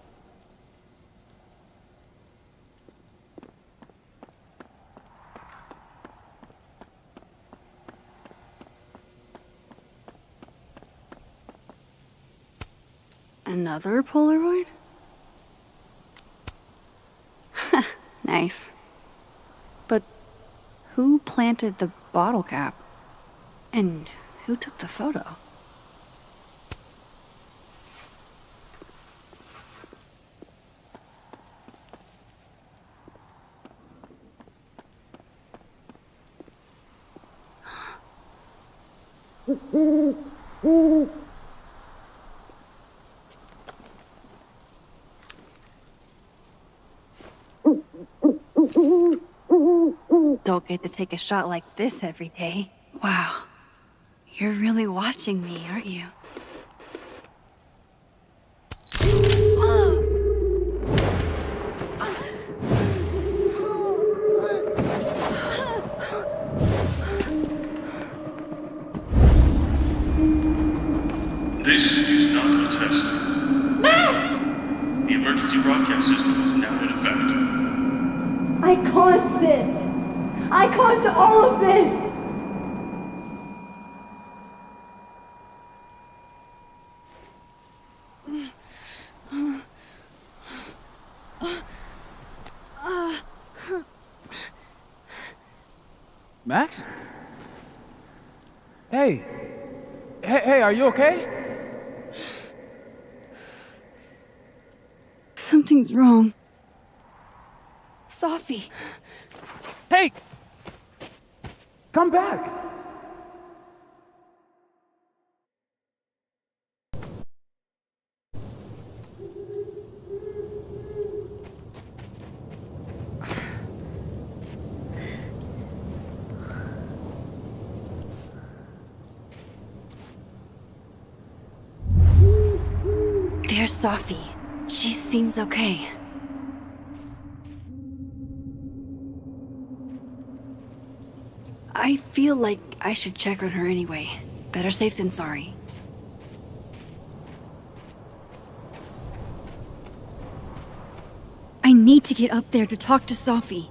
Another Polaroid? Nice. But who planted the bottle cap? And who took the photo? Don't get to take a shot like this every day. Wow. You're really watching me, aren't you?
This is not a test.
Max!
The emergency broadcast system is now in effect.
I caused this! I caused all of this!
Max? Hey. Hey, are you okay?
Something's wrong. Sophie.
Hey! Come back!
There's Sophie. She seems okay. I feel like I should check on her anyway. Better safe than sorry. I need to get up there to talk to Sophie.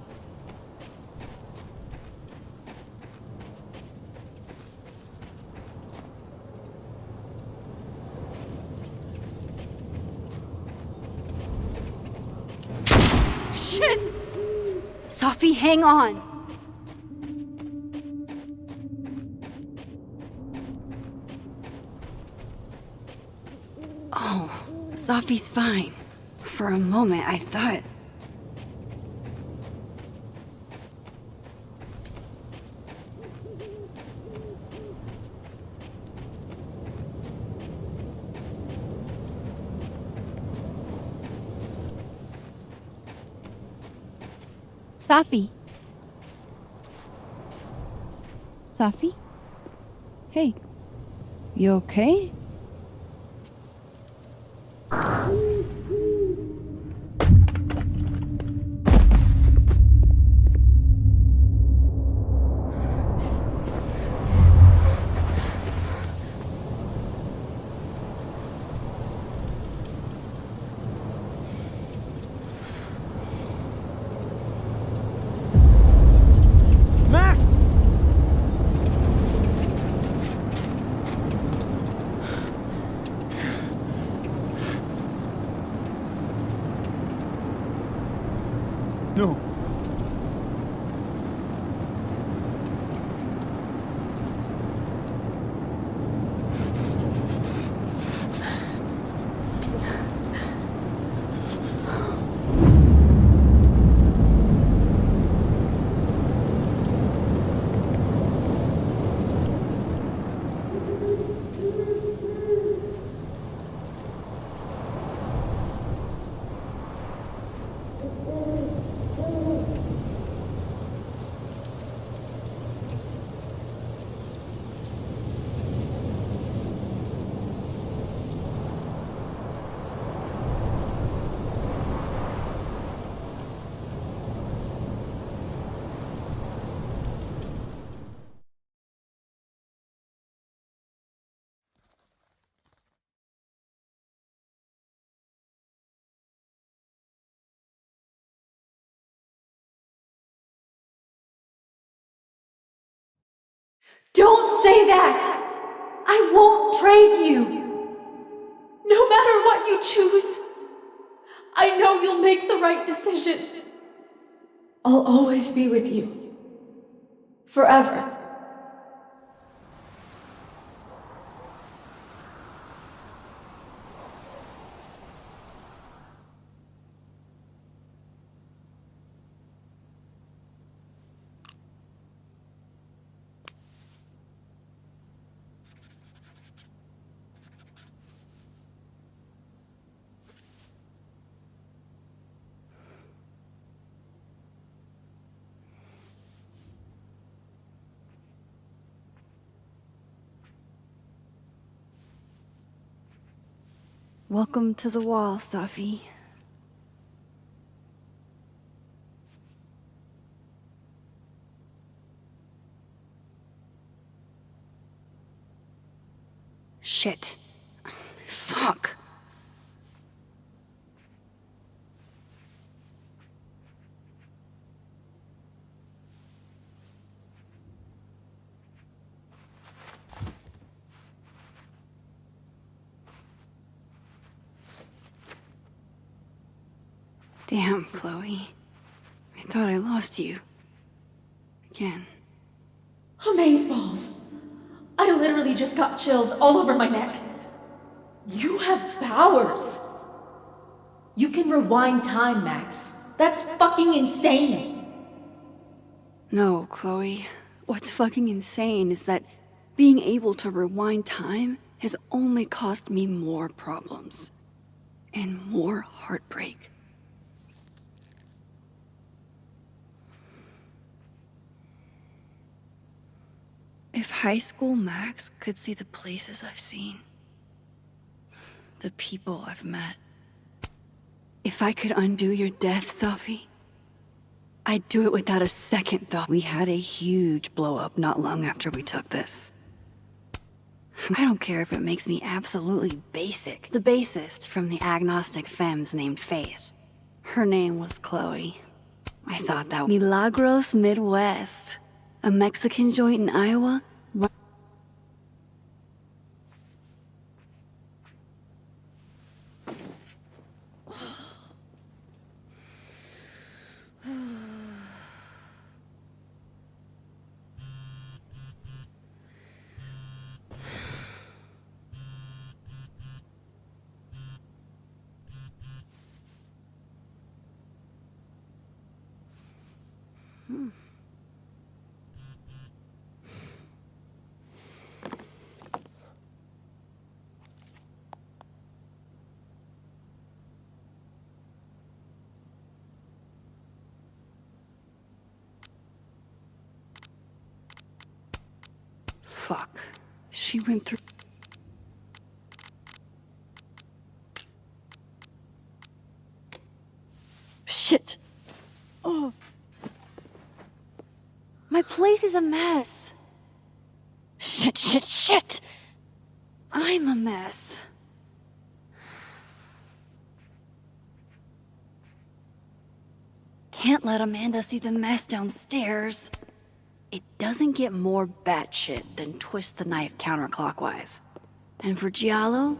Shit! Sophie, hang on! Oh, Sophie's fine. For a moment, I thought... Sophie? Sophie? Hey, you okay?
Don't say that! I won't trade you! No matter what you choose, I know you'll make the right decision. I'll always be with you. Forever.
Welcome to the wall, Safi. Shit. Fuck. Damn, Chloe. I thought I lost you. Again.
Amazeballs! I literally just got chills all over my neck. You have powers! You can rewind time, Max. That's fucking insane!
No, Chloe. What's fucking insane is that being able to rewind time has only caused me more problems. And more heartbreak. If high school Max could see the places I've seen, the people I've met, if I could undo your death, Safi, I'd do it without a second thought. We had a huge blow-up not long after we took this. I don't care if it makes me absolutely basic. The bassist from the agnostic femmes named Faith. Her name was Chloe. I thought that Milagros Midwest. A Mexican joint in Iowa? Fuck. She went through... Shit. Oh. My place is a mess. Shit. I'm a mess. Can't let Amanda see the mess downstairs. It doesn't get more batshit than twist the knife counterclockwise. And for Giallo,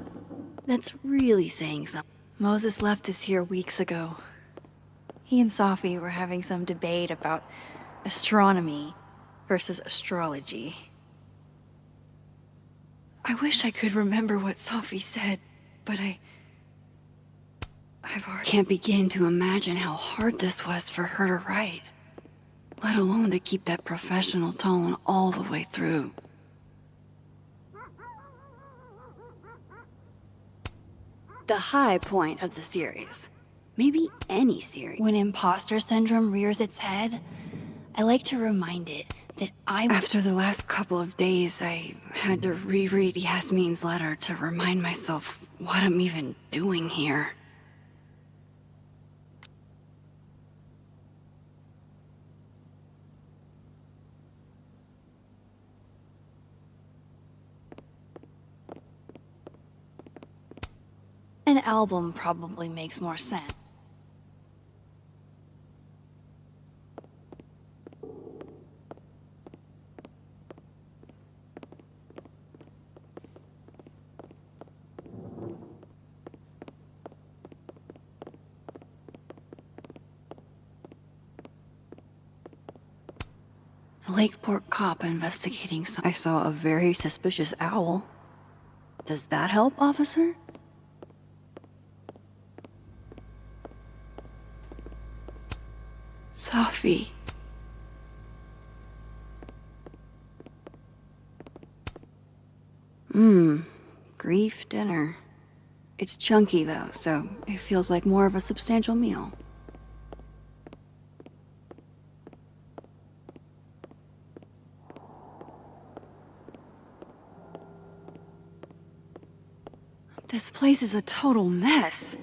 that's really saying something. Moses left us here weeks ago. He and Safi were having some debate about astronomy versus astrology. I wish I could remember what Safi said, but can't begin to imagine how hard this was for her to write. Let alone to keep that professional tone all the way through. The high point of the series, maybe any series, when imposter syndrome rears its head, I like to remind it that after the last couple of days, I had to reread Yasmin's letter to remind myself what I'm even doing here. An album probably makes more sense. The Lakeport cop investigating I saw a very suspicious owl. Does that help, officer? Sophie. Grief dinner. It's chunky though, so it feels like more of a substantial meal. This place is a total mess.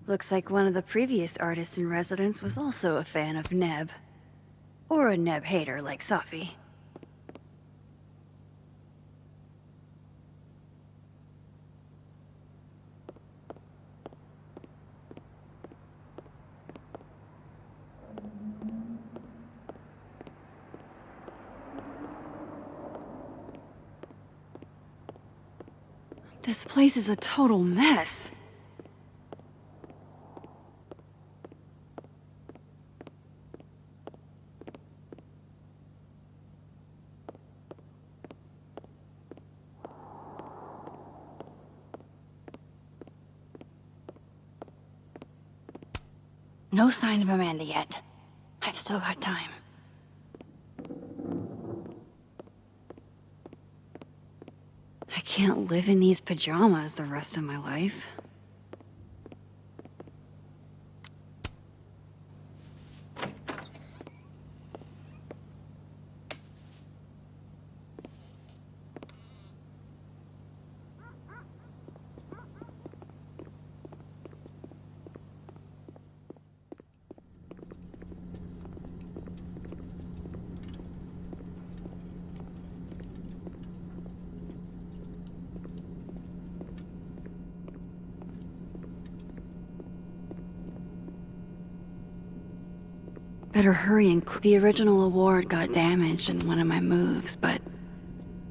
Looks like one of the previous artists in residence was also a fan of Neb. Or a Neb hater like Sophie. This place is a total mess. No sign of Amanda yet. I've still got time. I can't live in these pajamas the rest of my life. Better hurry and the original award got damaged in one of my moves, but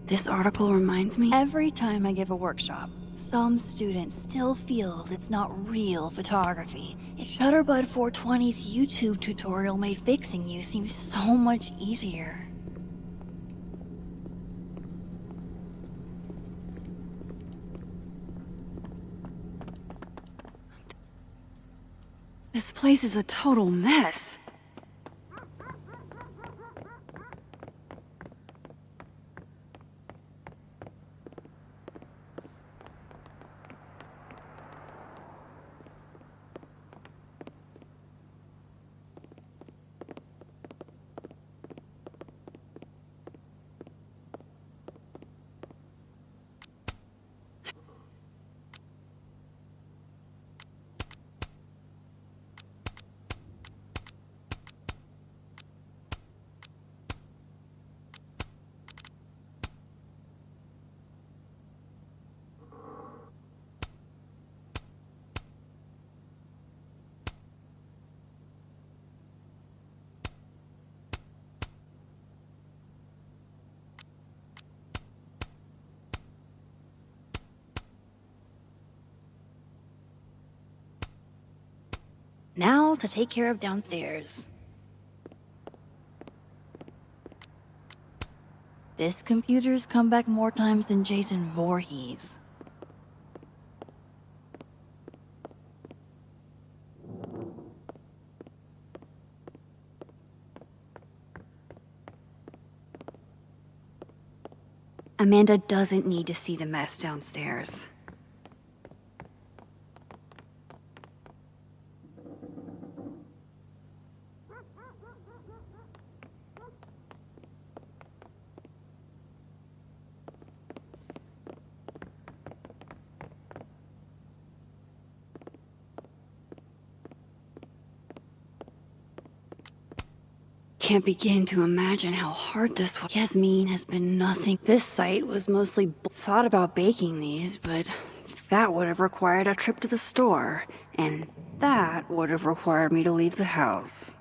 this article reminds me.
Every time I give a workshop, some student still feels it's not real photography. Shutterbud 420's YouTube tutorial made fixing you seem so much easier.
This place is a total mess.
Now to take care of downstairs. This computer's come back more times than Jason Voorhees.
Amanda doesn't need to see the mess downstairs. Can't begin to imagine how hard this was. Yasmin has been nothing. This site was mostly thought about baking these, but that would have required a trip to the store, and that would have required me to leave the house.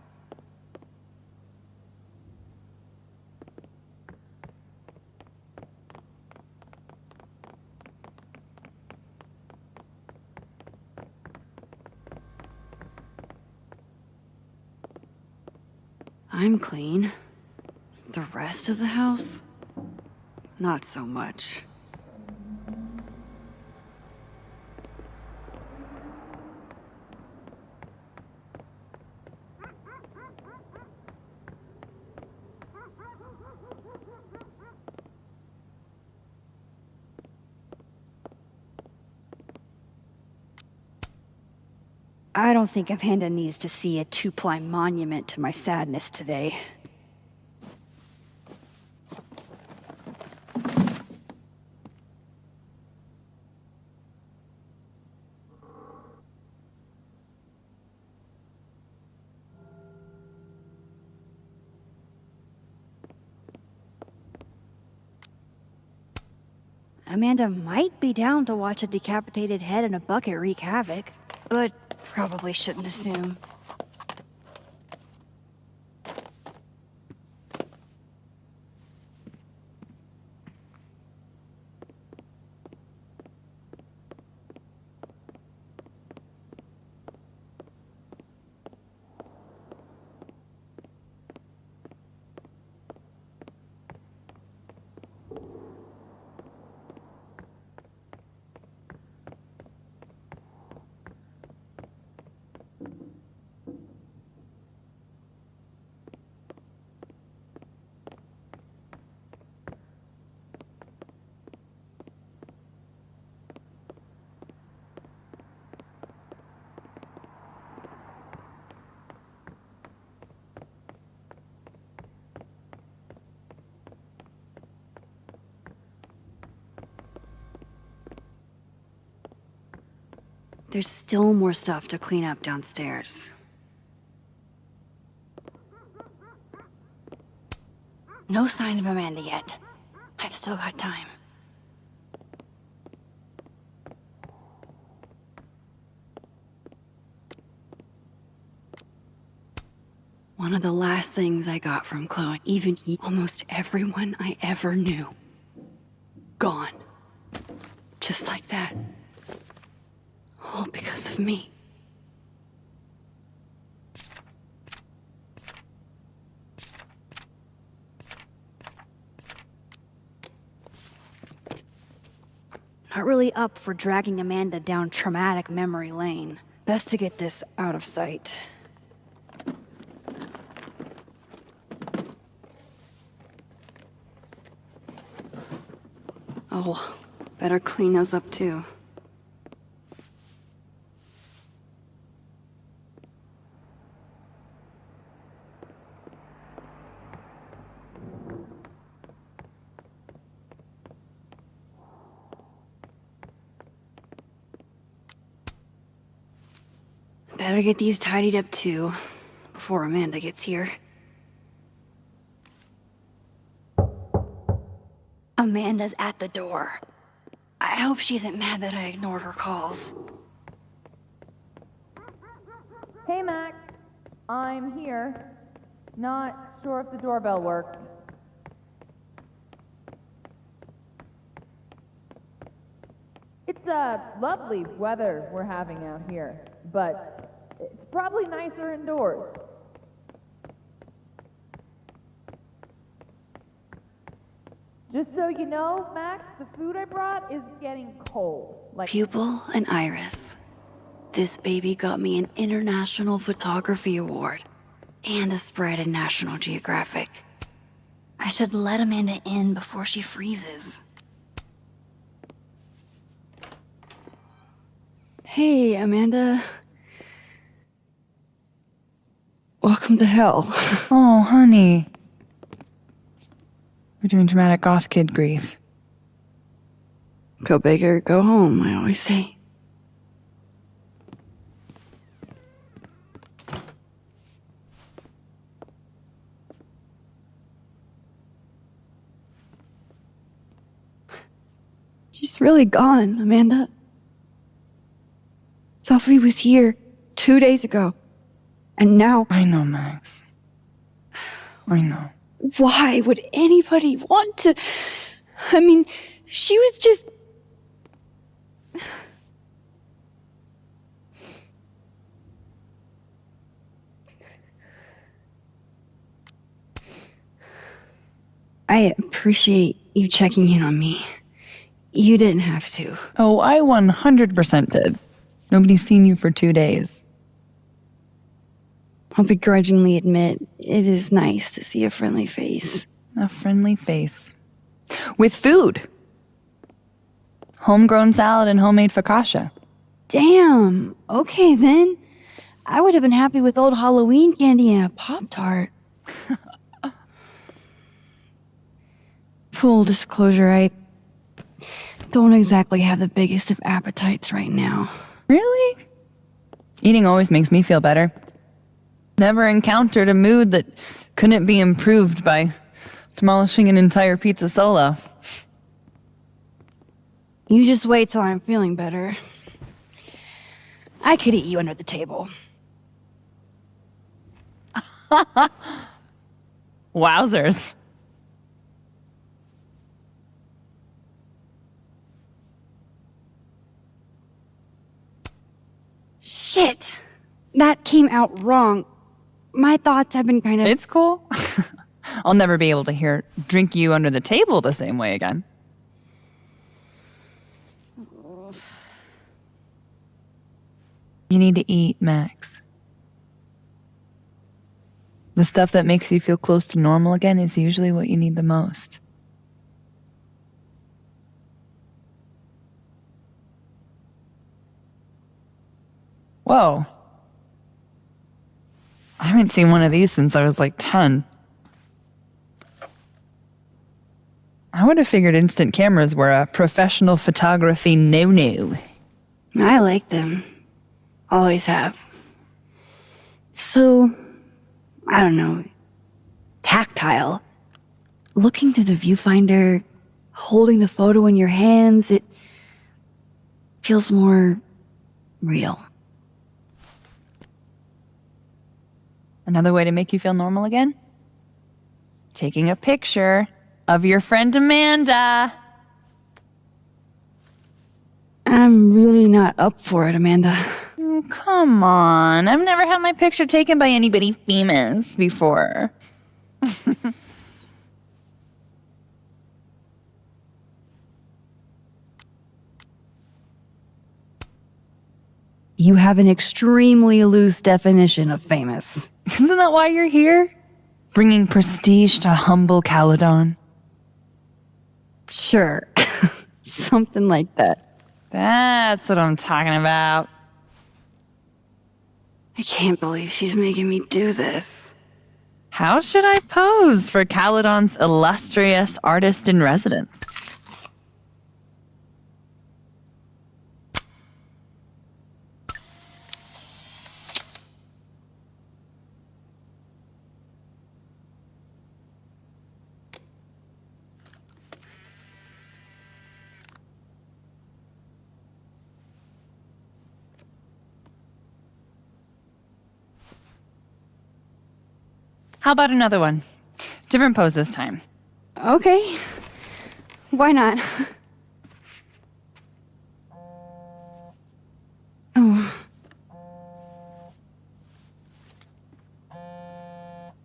I'm clean. The rest of the house? Not so much.
I don't think Amanda needs to see a 2-ply monument to my sadness today. Amanda might be down to watch a decapitated head in a bucket wreak havoc, but probably shouldn't assume. There's still more stuff to clean up downstairs. No sign of Amanda yet. I've still got time. One of the last things I got from Chloe, even almost everyone I ever knew. Gone. Just like that. All because of me. Not really up for dragging Amanda down traumatic memory lane. Best to get this out of sight. Oh, better clean those up too. Better get these tidied up too, before Amanda gets here. Amanda's at the door. I hope she isn't mad that I ignored her calls.
Hey, Max. I'm here. Not sure if the doorbell worked. It's lovely weather we're having out here, but it's probably nicer indoors. Just so you know, Max, the food I brought is getting cold.
Pupil and Iris. This baby got me an International Photography Award and a spread in National Geographic. I should let Amanda in before she freezes. Hey, Amanda. Welcome to hell.
Oh, honey. We're doing dramatic goth kid grief.
Go big or go home, I always say. She's really gone, Amanda. Sophie was here 2 days ago. And now...
I know, Max. I know.
Why would anybody want to... I mean, she was just... I appreciate you checking in on me. You didn't have to.
Oh, I 100% did. Nobody's seen you for 2 days.
I'll begrudgingly admit, it is nice to see a friendly face.
A friendly face. With food. Homegrown salad and homemade focaccia.
Damn, okay then. I would have been happy with old Halloween candy and a Pop-Tart. Full disclosure, I don't exactly have the biggest of appetites right now.
Really? Eating always makes me feel better. Never encountered a mood that couldn't be improved by demolishing an entire pizza solo.
You just wait till I'm feeling better. I could eat you under the table.
Wowzers.
Shit! That came out wrong. My thoughts have been kind of...
It's cool. I'll never be able to drink you under the table the same way again. You need to eat, Max. The stuff that makes you feel close to normal again is usually what you need the most. Whoa. I haven't seen one of these since I was like 10. I would have figured instant cameras were a professional photography no-no.
I like them. Always have. So, I don't know, tactile. Looking through the viewfinder, holding the photo in your hands, it feels more real.
Another way to make you feel normal again? Taking a picture of your friend Amanda.
I'm really not up for it, Amanda.
Oh, come on. I've never had my picture taken by anybody famous before.
You have an extremely loose definition of famous.
Isn't that why you're here? Bringing prestige to humble Caledon?
Sure. Something like that.
That's what I'm talking about.
I can't believe she's making me do this.
How should I pose for Caledon's illustrious artist in residence? How about another one? Different pose this time.
Okay. Why not? Oh.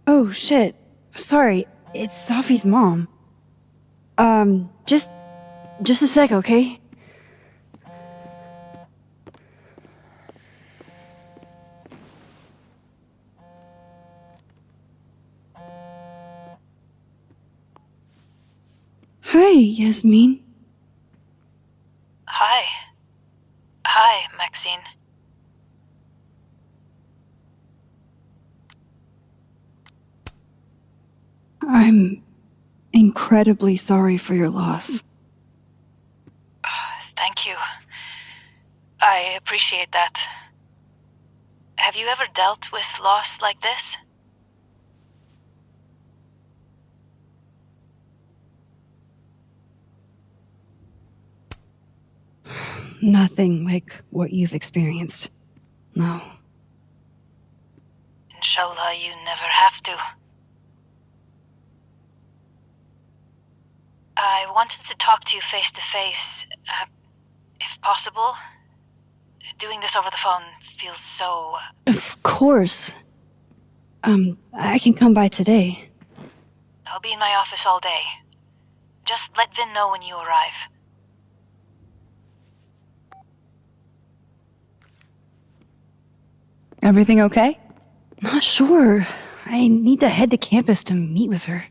Oh, shit. Sorry. It's Sophie's mom. Just a sec, okay? Hi, Yasmin.
Hi. Hi, Maxine.
I'm incredibly sorry for your loss.
Thank you. I appreciate that. Have you ever dealt with loss like this?
Nothing like what you've experienced. No.
Inshallah, you never have to. I wanted to talk to you face to face, if possible. Doing this over the phone feels so...
Of course. I can come by today.
I'll be in my office all day. Just let Vin know when you arrive.
Everything okay?
Not sure. I need to head to campus to meet with her.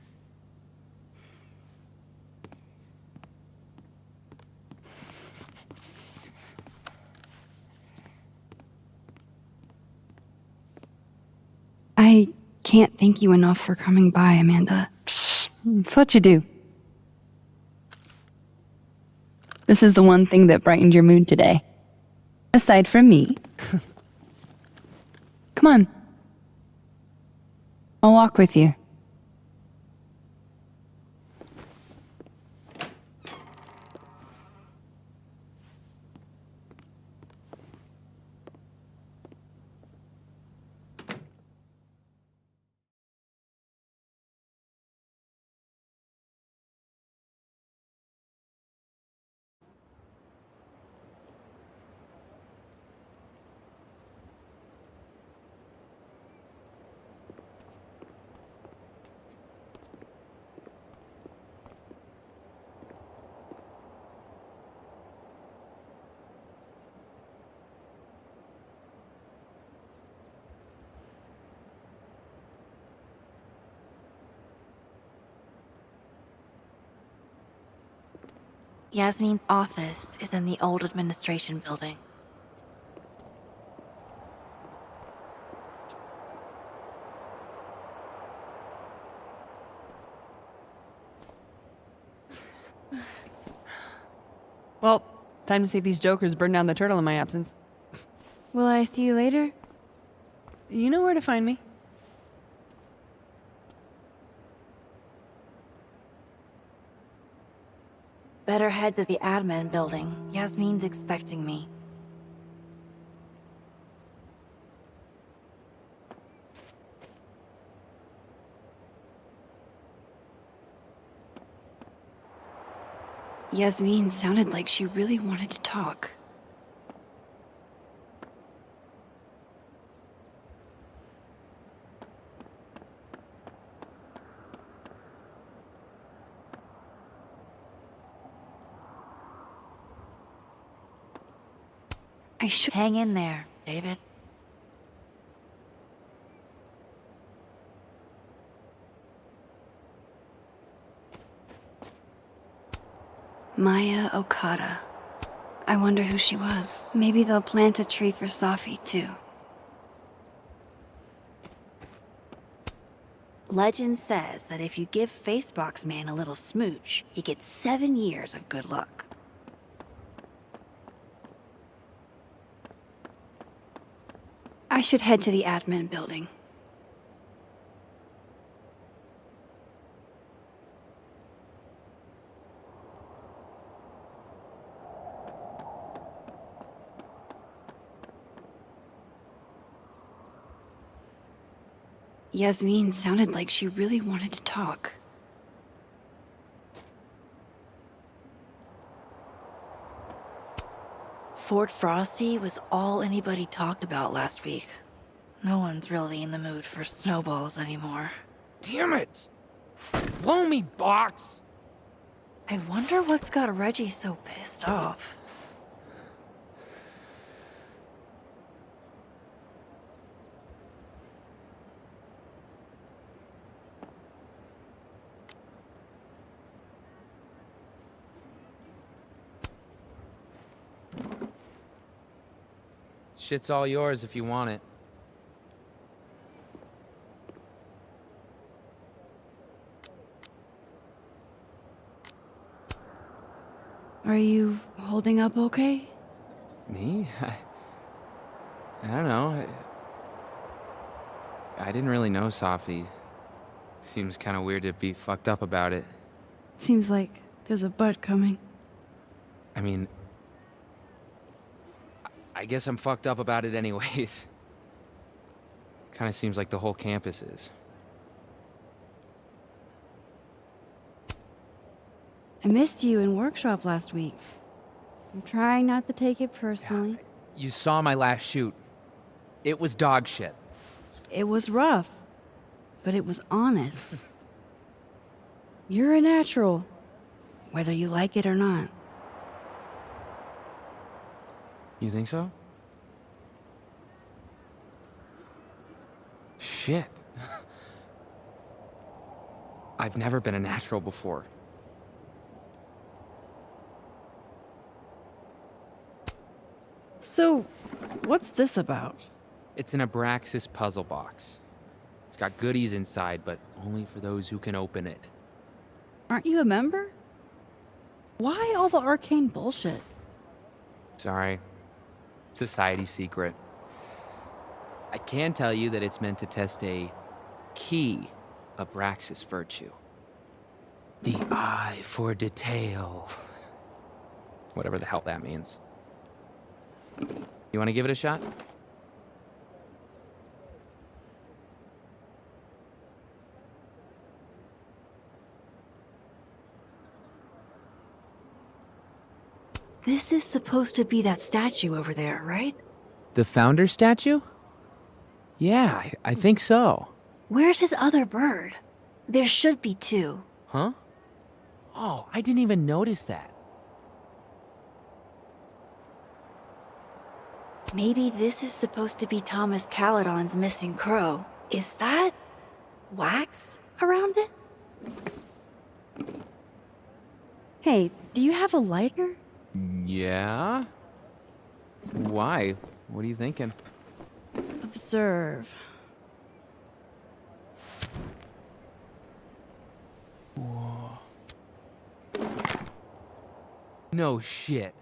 I can't thank you enough for coming by, Amanda.
It's what you do. This is the one thing that brightened your mood today. Aside from me. Come on. I'll walk with you.
Yasmin's office is in the old administration building.
Well, time to see if these jokers burn down the turtle in my absence.
Will I see you later?
You know where to find me.
Better head to the admin building. Yasmin's expecting me. Yasmin sounded like she really wanted to talk. I should hang in there, David. Maya Okada. I wonder who she was. Maybe they'll plant a tree for Safi, too. Legend says that if you give Facebox Man a little smooch, he gets 7 years of good luck. I should head to the admin building. Yasmin sounded like she really wanted to talk. Fort Frosty was all anybody talked about last week. No one's really in the mood for snowballs anymore.
Damn it! Blow me, box!
I wonder what's got Reggie so pissed off.
Shit's all yours if you want it.
Are you holding up okay?
Me? I don't know. I didn't really know Safi. Seems kind of weird to be fucked up about it.
Seems like there's a but coming.
I mean, I guess I'm fucked up about it anyways. Kind of seems like the whole campus is.
I missed you in workshop last week. I'm trying not to take it personally.
You saw my last shoot. It was dog shit.
It was rough, but it was honest. You're a natural. whether you like it or not.
You think so? Shit. I've never been a natural before.
So, what's this about?
It's an Abraxas puzzle box. It's got goodies inside, but only for those who can open it.
Aren't you a member? Why all the arcane bullshit?
Sorry. Society secret. I can tell you that it's meant to test a key Abraxas virtue. The eye for detail. Whatever the hell that means. You want to give it a shot?
This is supposed to be that statue over there, right?
The founder statue? Yeah, I think so.
Where's his other bird? There should be two.
Huh? Oh, I didn't even notice that.
Maybe this is supposed to be Thomas Caledon's missing crow. Is that wax around it?
Hey, do you have a lighter?
Yeah? Why? What are you thinking?
Observe.
No shit.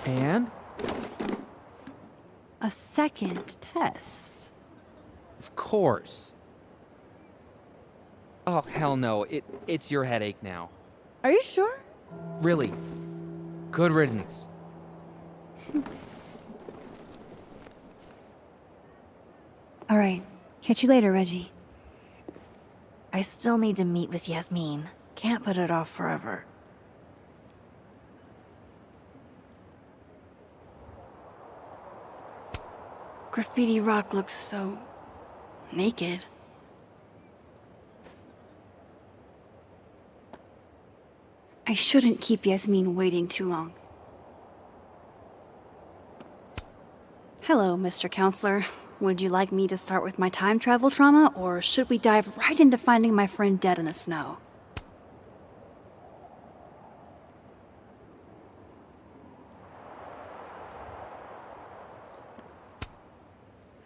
And?
A second test.
Of course. Oh, hell no. It's your headache now.
Are you sure?
Really. Good riddance.
All right. Catch you later, Reggie. I still need to meet with Yasmin. Can't put it off forever. Graffiti Rock looks so naked. I shouldn't keep Yasmin waiting too long. Hello, Mr. Counselor. Would you like me to start with my time travel trauma, or should we dive right into finding my friend dead in the snow?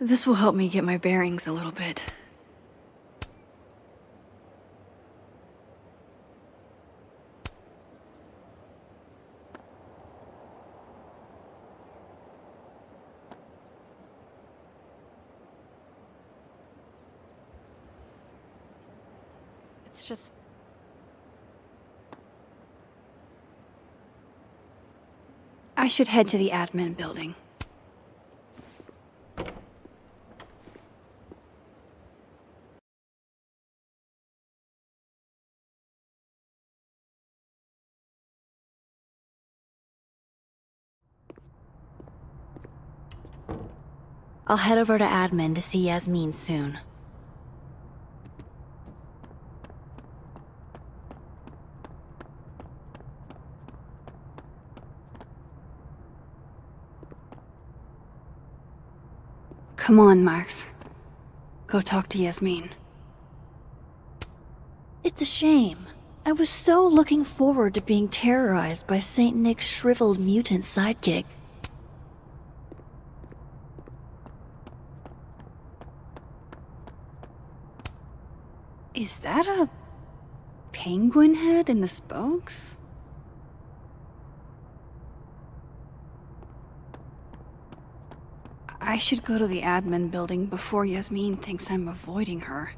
This will help me get my bearings a little bit. It's just... I should head to the admin building. I'll head over to admin to see Yasmin soon. Come on, Max. Go talk to Yasmin. It's a shame. I was so looking forward to being terrorized by Saint Nick's shriveled mutant sidekick. Is that a penguin head in the spokes? I should go to the admin building before Yasmin thinks I'm avoiding her.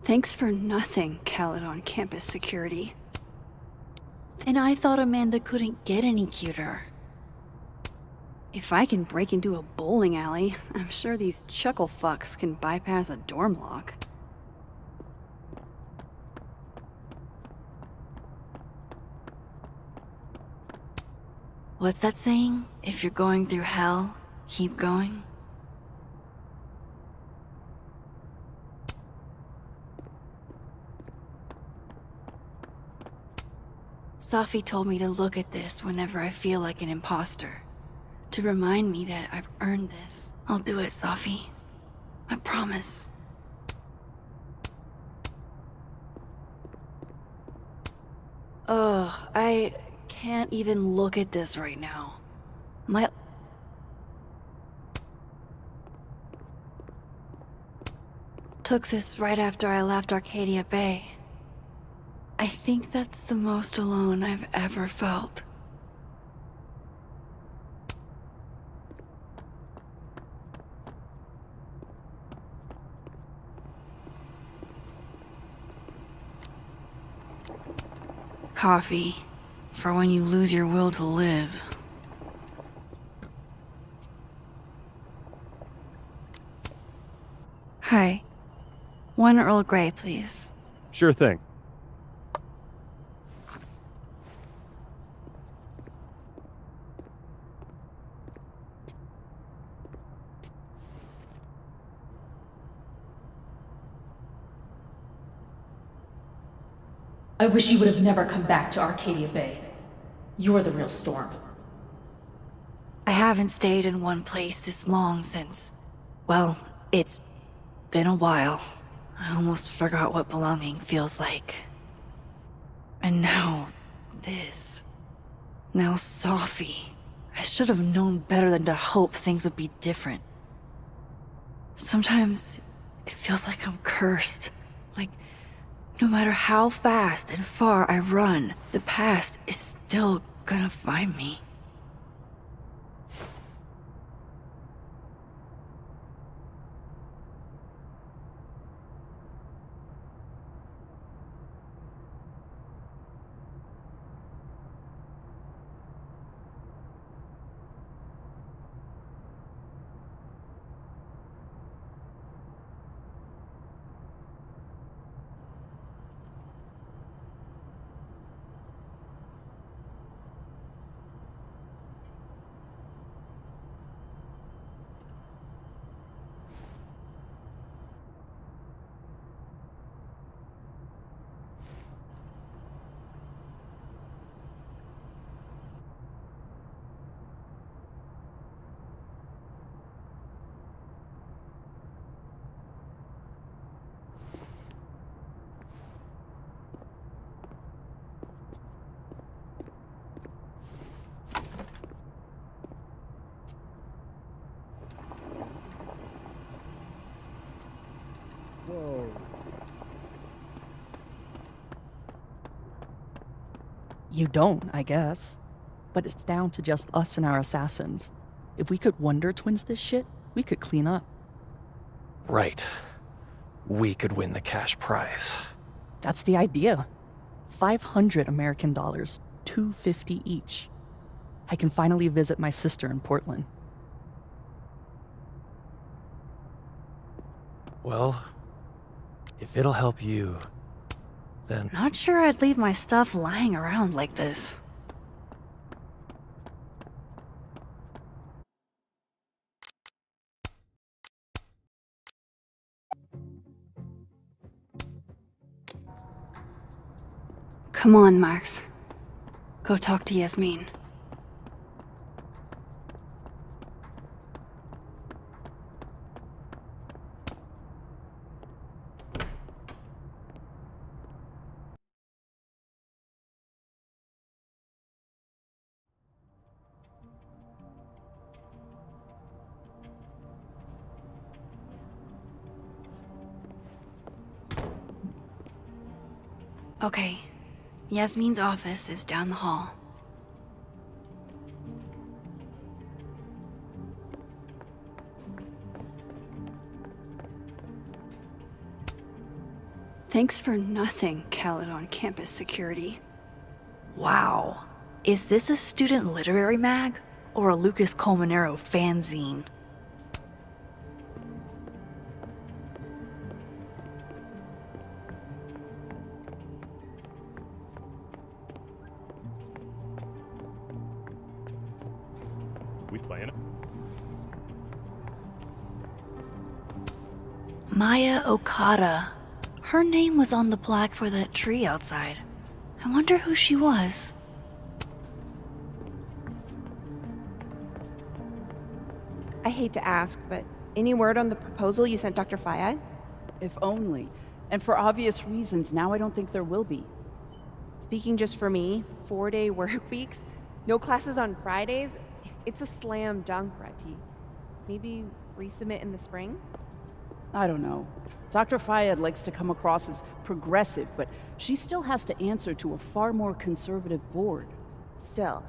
Thanks for nothing, Caledon campus security. And I thought Amanda couldn't get any cuter.
If I can break into a bowling alley, I'm sure these chuckle fucks can bypass a dorm lock. What's that saying? If you're going through hell, keep going? Safi told me to look at this whenever I feel like an imposter. To remind me that I've earned this. I'll do it, Safi. I promise. Ugh, I can't even look at this right now. Took this right after I left Arcadia Bay. I think that's the most alone I've ever felt. Coffee, for when you lose your will to live. Hi. One Earl Grey, please.
Sure thing.
I wish you would have never come back to Arcadia Bay. You're the real storm.
I haven't stayed in one place this long since... well, it's been a while. I almost forgot what belonging feels like. And now, this. Now Safi. I should have known better than to hope things would be different. Sometimes, it feels like I'm cursed. Like, no matter how fast and far I run, the past is still gonna find me.
You don't, I guess. But it's down to just us and our assassins. If we could Wonder Twins this shit, we could clean up.
Right. We could win the cash prize.
That's the idea. 500 American dollars, $250 each. I can finally visit my sister in Portland.
Well, if it'll help you, then...
Not sure I'd leave my stuff lying around like this. Come on, Max. Go talk to Yasmin. Okay. Yasmin's office is down the hall. Thanks for nothing, Khaled on campus security. Wow. Is this a student literary mag?
or a Lucas Colmenero fanzine.
We playing it?
Maya Okada. Her name was on the plaque for that tree outside. I wonder who she was.
I hate to ask, but any word on the proposal you sent Dr. Fayad?
If only. And for obvious reasons, now I don't think there will be.
Speaking just for me, 4-day work weeks, no classes on Fridays, it's a slam dunk, Rati. Maybe resubmit in the spring?
I don't know. Dr. Fayad likes to come across as progressive, but she still has to answer to a far more conservative board.
Still,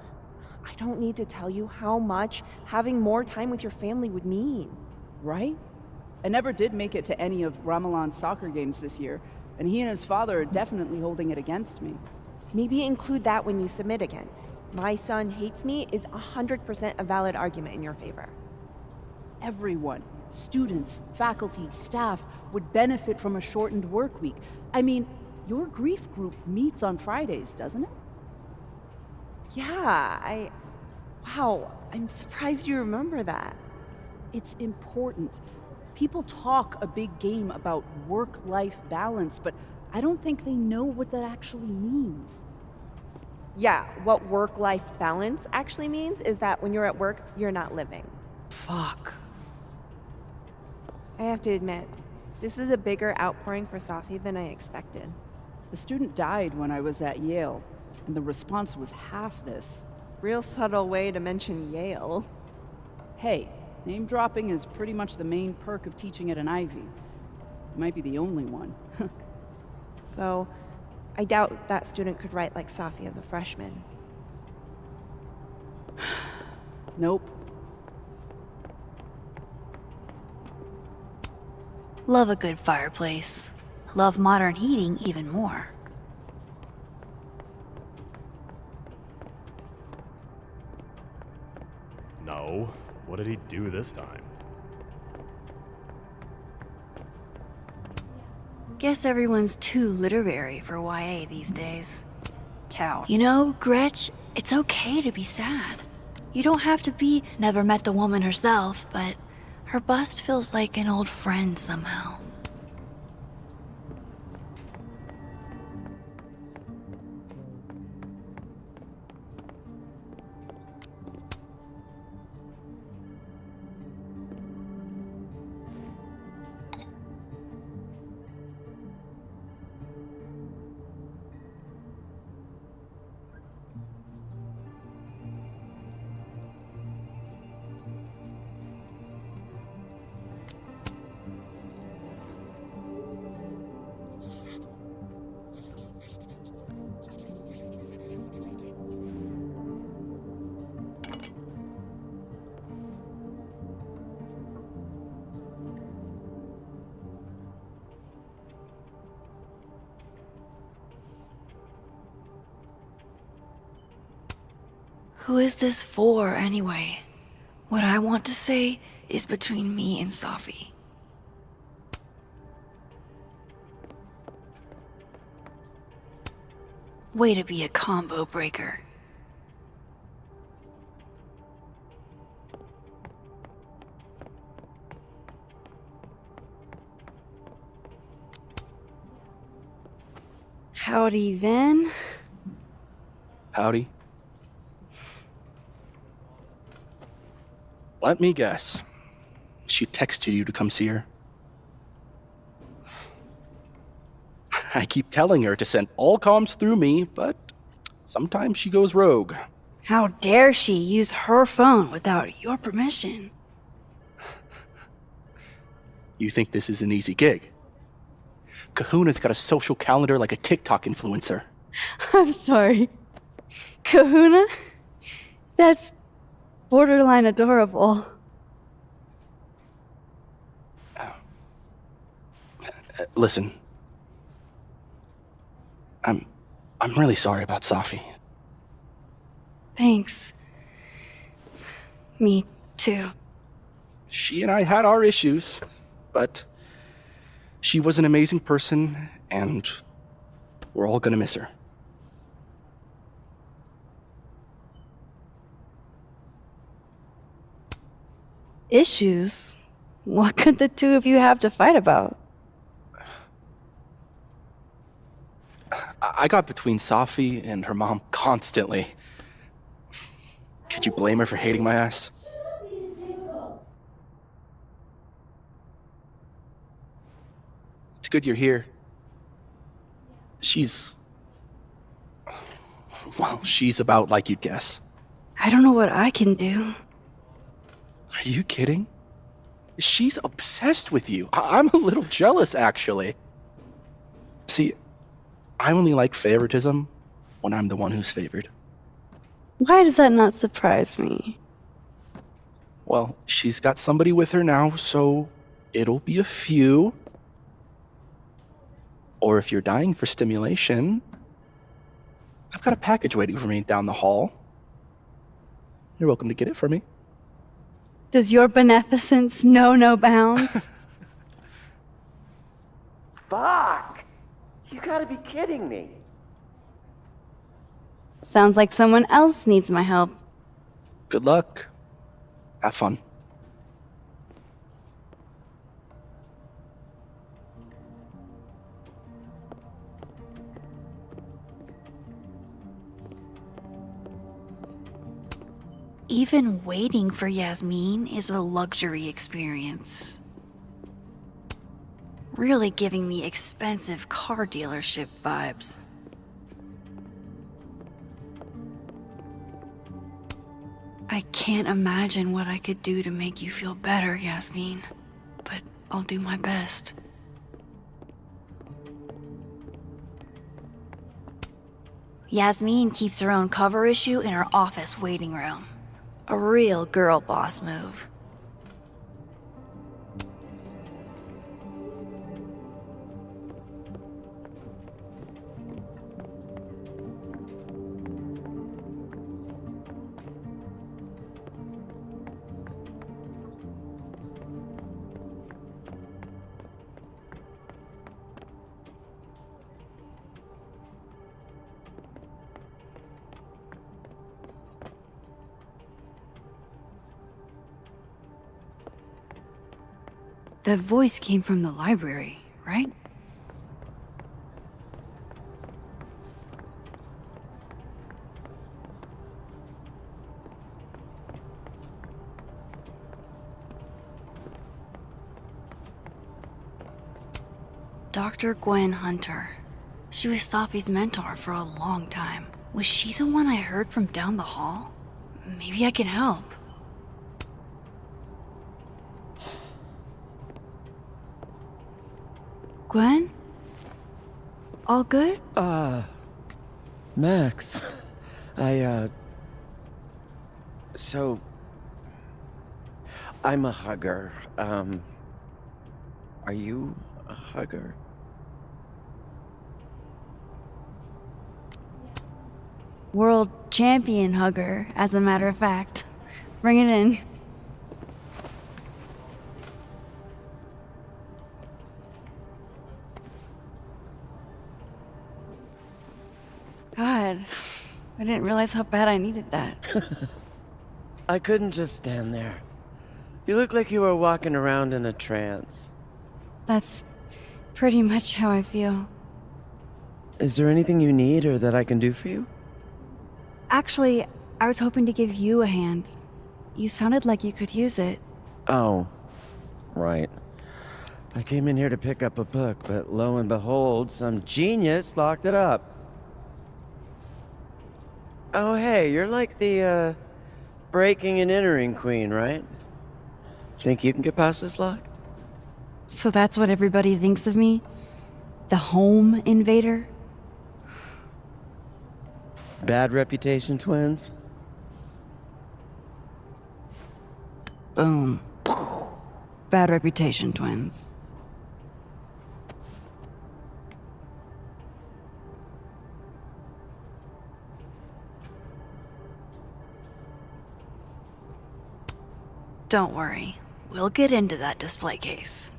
I don't need to tell you how much having more time with your family would mean.
Right? I never did make it to any of Ramalan's soccer games this year, and he and his father are definitely holding it against me.
Maybe include that when you submit again. My son hates me is 100% a valid argument in your favor.
Everyone, students, faculty, staff, would benefit from a shortened work week. I mean, your grief group meets on Fridays, doesn't it?
Yeah, Wow, I'm surprised you remember that.
It's important. People talk a big game about work-life balance, but I don't think they know what that actually means.
Yeah, what work-life balance actually means is that when you're at work, you're not living.
Fuck.
I have to admit, this is a bigger outpouring for Safi than I expected.
The student died when I was at Yale, and the response was half this.
Real subtle way to mention Yale.
Hey, name dropping is pretty much the main perk of teaching at an Ivy. It might be the only one.
Though, I doubt that student could write like Safi as a freshman.
Nope.
Love a good fireplace. Love modern heating even more.
No. What did he do this time?
Guess everyone's too literary for YA these days. Cow. You know, Gretch, it's okay to be sad. You don't have to be never met the woman herself, but her bust feels like an old friend somehow. Who is this for, anyway? What I want to say is between me and Safi. Way to be a combo breaker. Howdy, Vin.
Howdy. Let me guess. She texted you to come see her? I keep telling her to send all comms through me, but sometimes she goes rogue.
How dare she use her phone without your permission?
You think this is an easy gig? Kahuna's got a social calendar like a TikTok influencer.
I'm sorry. Kahuna? That's borderline adorable.
Listen. I'm really sorry about Safi.
Thanks.
Me too.
She and I had our issues, but she was an amazing person, and we're all gonna miss her.
Issues? What could the two of you have to fight about?
I got between Safi and her mom constantly. Could you blame her for hating my ass? It's good you're here. Well, she's about like you'd guess.
I don't know what I can do.
Are you kidding? She's obsessed with you. I'm a little jealous, actually. See, I only like favoritism when I'm the one who's favored.
Why does that not surprise me?
Well, she's got somebody with her now, so it'll be a few. Or if you're dying for stimulation, I've got a package waiting for me down the hall. You're welcome to get it for me.
Does your beneficence know no bounds?
Fuck! You gotta be kidding me.
Sounds like someone else needs my help.
Good luck. Have fun.
Even waiting for Yasmin is a luxury experience. Really giving me expensive car dealership vibes. I can't imagine what I could do to make you feel better, Yasmin, but I'll do my best. Yasmin keeps her own cover issue in her office waiting room. A real girl boss move. That voice came from the library, right? Dr. Gwen Hunter. She was Safi's mentor for a long time. Was she the one I heard from down the hall? Maybe I can help. Gwen? All good?
Max. So... I'm a hugger. Are you a hugger?
World champion hugger, as a matter of fact. Bring it in. God, I didn't realize how bad I needed that.
I couldn't just stand there. You look like you were walking around in a trance.
That's pretty much how I feel.
Is there anything you need or that I can do for you?
Actually, I was hoping to give you a hand. You sounded like you could use it.
Oh, right. I came in here to pick up a book, but lo and behold, some genius locked it up. Oh, hey, you're like the, breaking and entering queen, right? Think you can get past this lock?
So that's what everybody thinks of me? The home invader?
Bad reputation, twins?
Boom. Bad reputation, twins.
Don't worry. We'll get into that display case.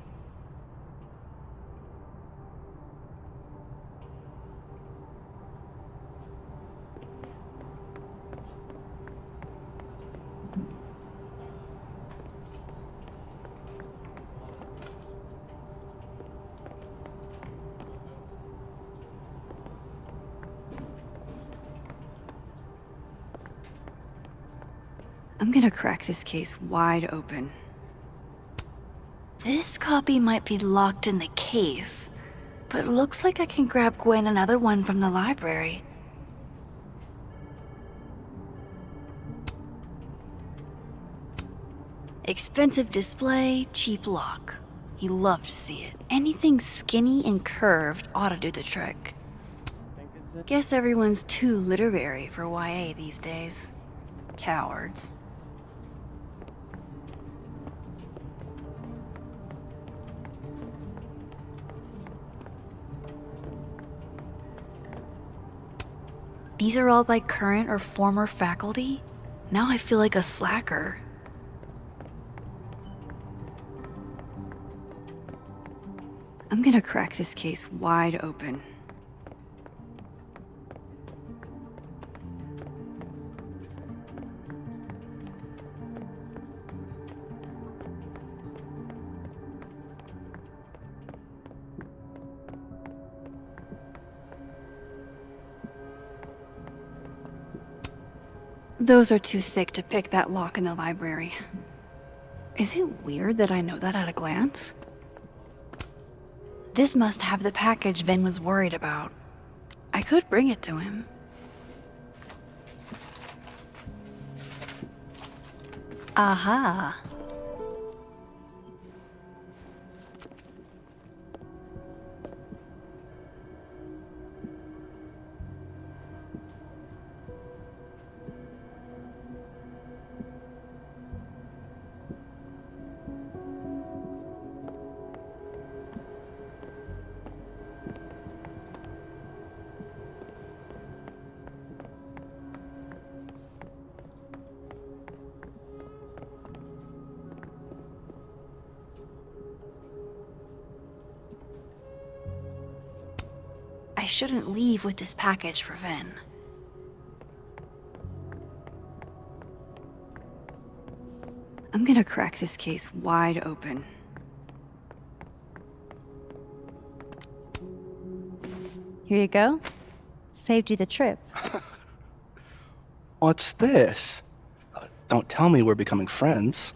I'm gonna crack this case wide open. This copy might be locked in the case, but it looks like I can grab Gwen another one from the library. Expensive display, cheap lock. You love to see it. Anything skinny and curved ought to do the trick. Guess everyone's too literary for YA these days. Cowards. These are all by current or former faculty? Now I feel like a slacker. I'm gonna crack this case wide open. Those are too thick to pick that lock in the library. Is it weird that I know that at a glance? This must have the package Ven was worried about. I could bring it to him. Aha. I shouldn't leave with this package for Ven. I'm gonna crack this case wide open.
Here you go. Saved you the trip.
What's this? Don't tell me we're becoming friends.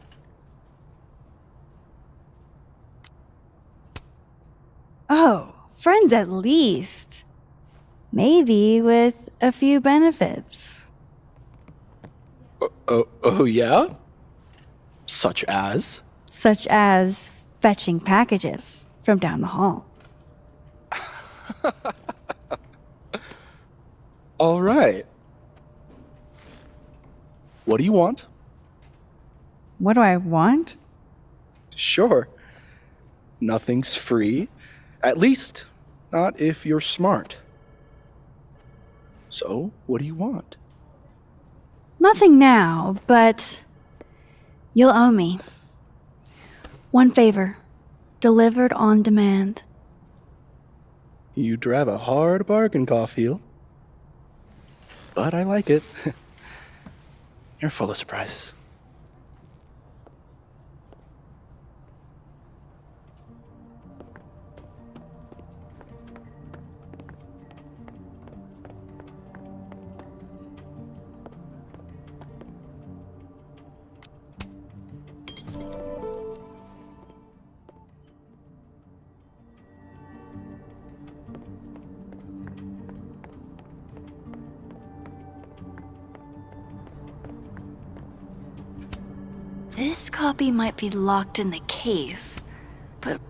Oh, friends at least. Maybe with a few benefits.
Oh yeah? Such as?
Such as fetching packages from down the hall.
All right. What do you want?
What do I want?
Sure. Nothing's free. At least, not if you're smart. So, what do you want?
Nothing now, but you'll owe me. One favor, delivered on demand.
You drive a hard bargain, Caulfield. But I like it. You're full of surprises.
This copy might be locked in the case, but...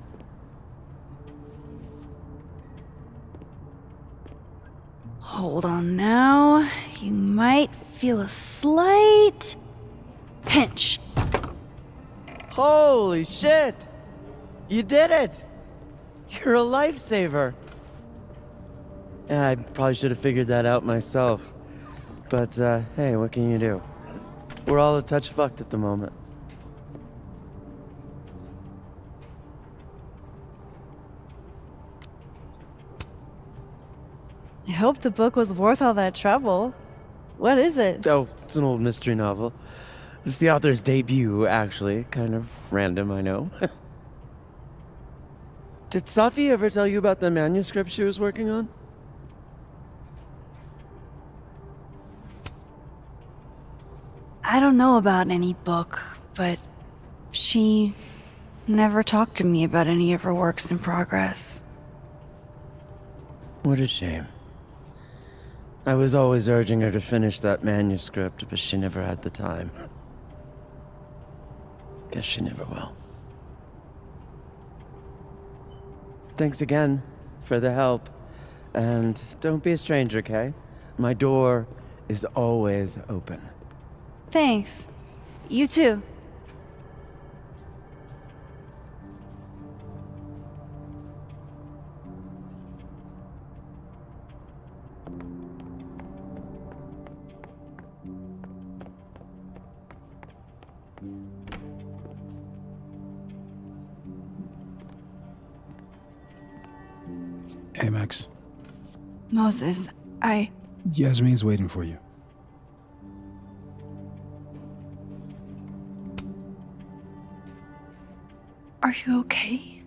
Hold on now. You might feel a slight pinch.
Holy shit! You did it! You're a lifesaver. Yeah, I probably should have figured that out myself. But, hey, what can you do? We're all a touch fucked at the moment.
hope the book was worth all that trouble. What is it?
Oh, it's an old mystery novel. It's the author's debut, actually. Kind of random, I know. Did Safi ever tell you about the manuscript she was working on?
I don't know about any book, but she never talked to me about any of her works in progress.
What a shame. I was always urging her to finish that manuscript, but she never had the time. Guess she never will. Thanks again for the help. And don't be a stranger, Kay? My door is always open.
Thanks. You too.
Hey, Max.
Moses,
Yasmin's waiting for you.
Are you okay?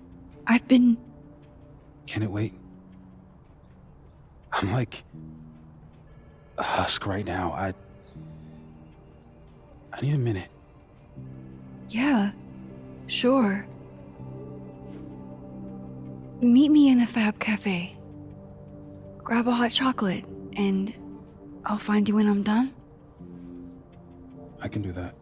I've been...
Can it wait? I'm like a husk right now. I need a minute.
Yeah, sure. Meet me in the Fab Cafe. Grab a hot chocolate, and I'll find you when I'm done.
I can do that.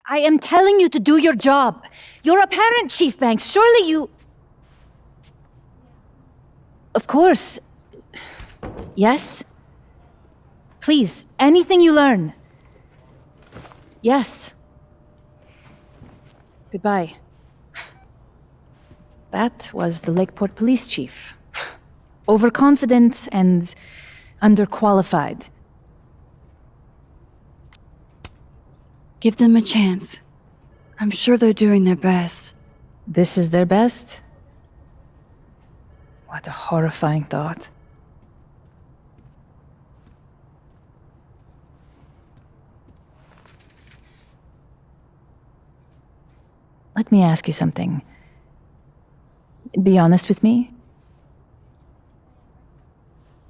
I am telling you to do your job. You're a parent, Chief Banks. Surely you... Of course. Yes? Please, anything you learn. Yes. Goodbye. That was the Lakeport Police Chief. Overconfident and underqualified.
Give them a chance. I'm sure they're doing their best.
This is their best? What a horrifying thought. Let me ask you something. Be honest with me.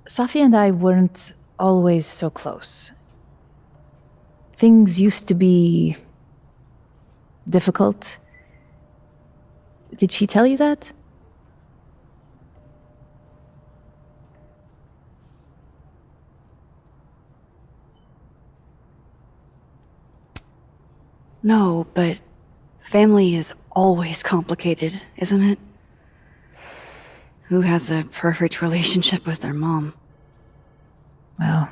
Safi and I weren't always so close. Things used to be difficult. Did she tell you that?
No, but family is always complicated, isn't it? Who has a perfect relationship with their mom?
Well,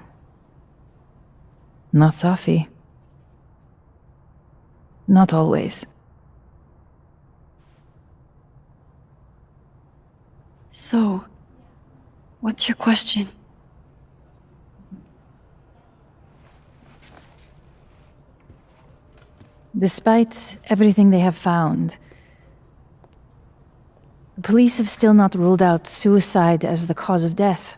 not Safi. Not always.
So, what's your question?
Despite everything they have found, the police have still not ruled out suicide as the cause of death.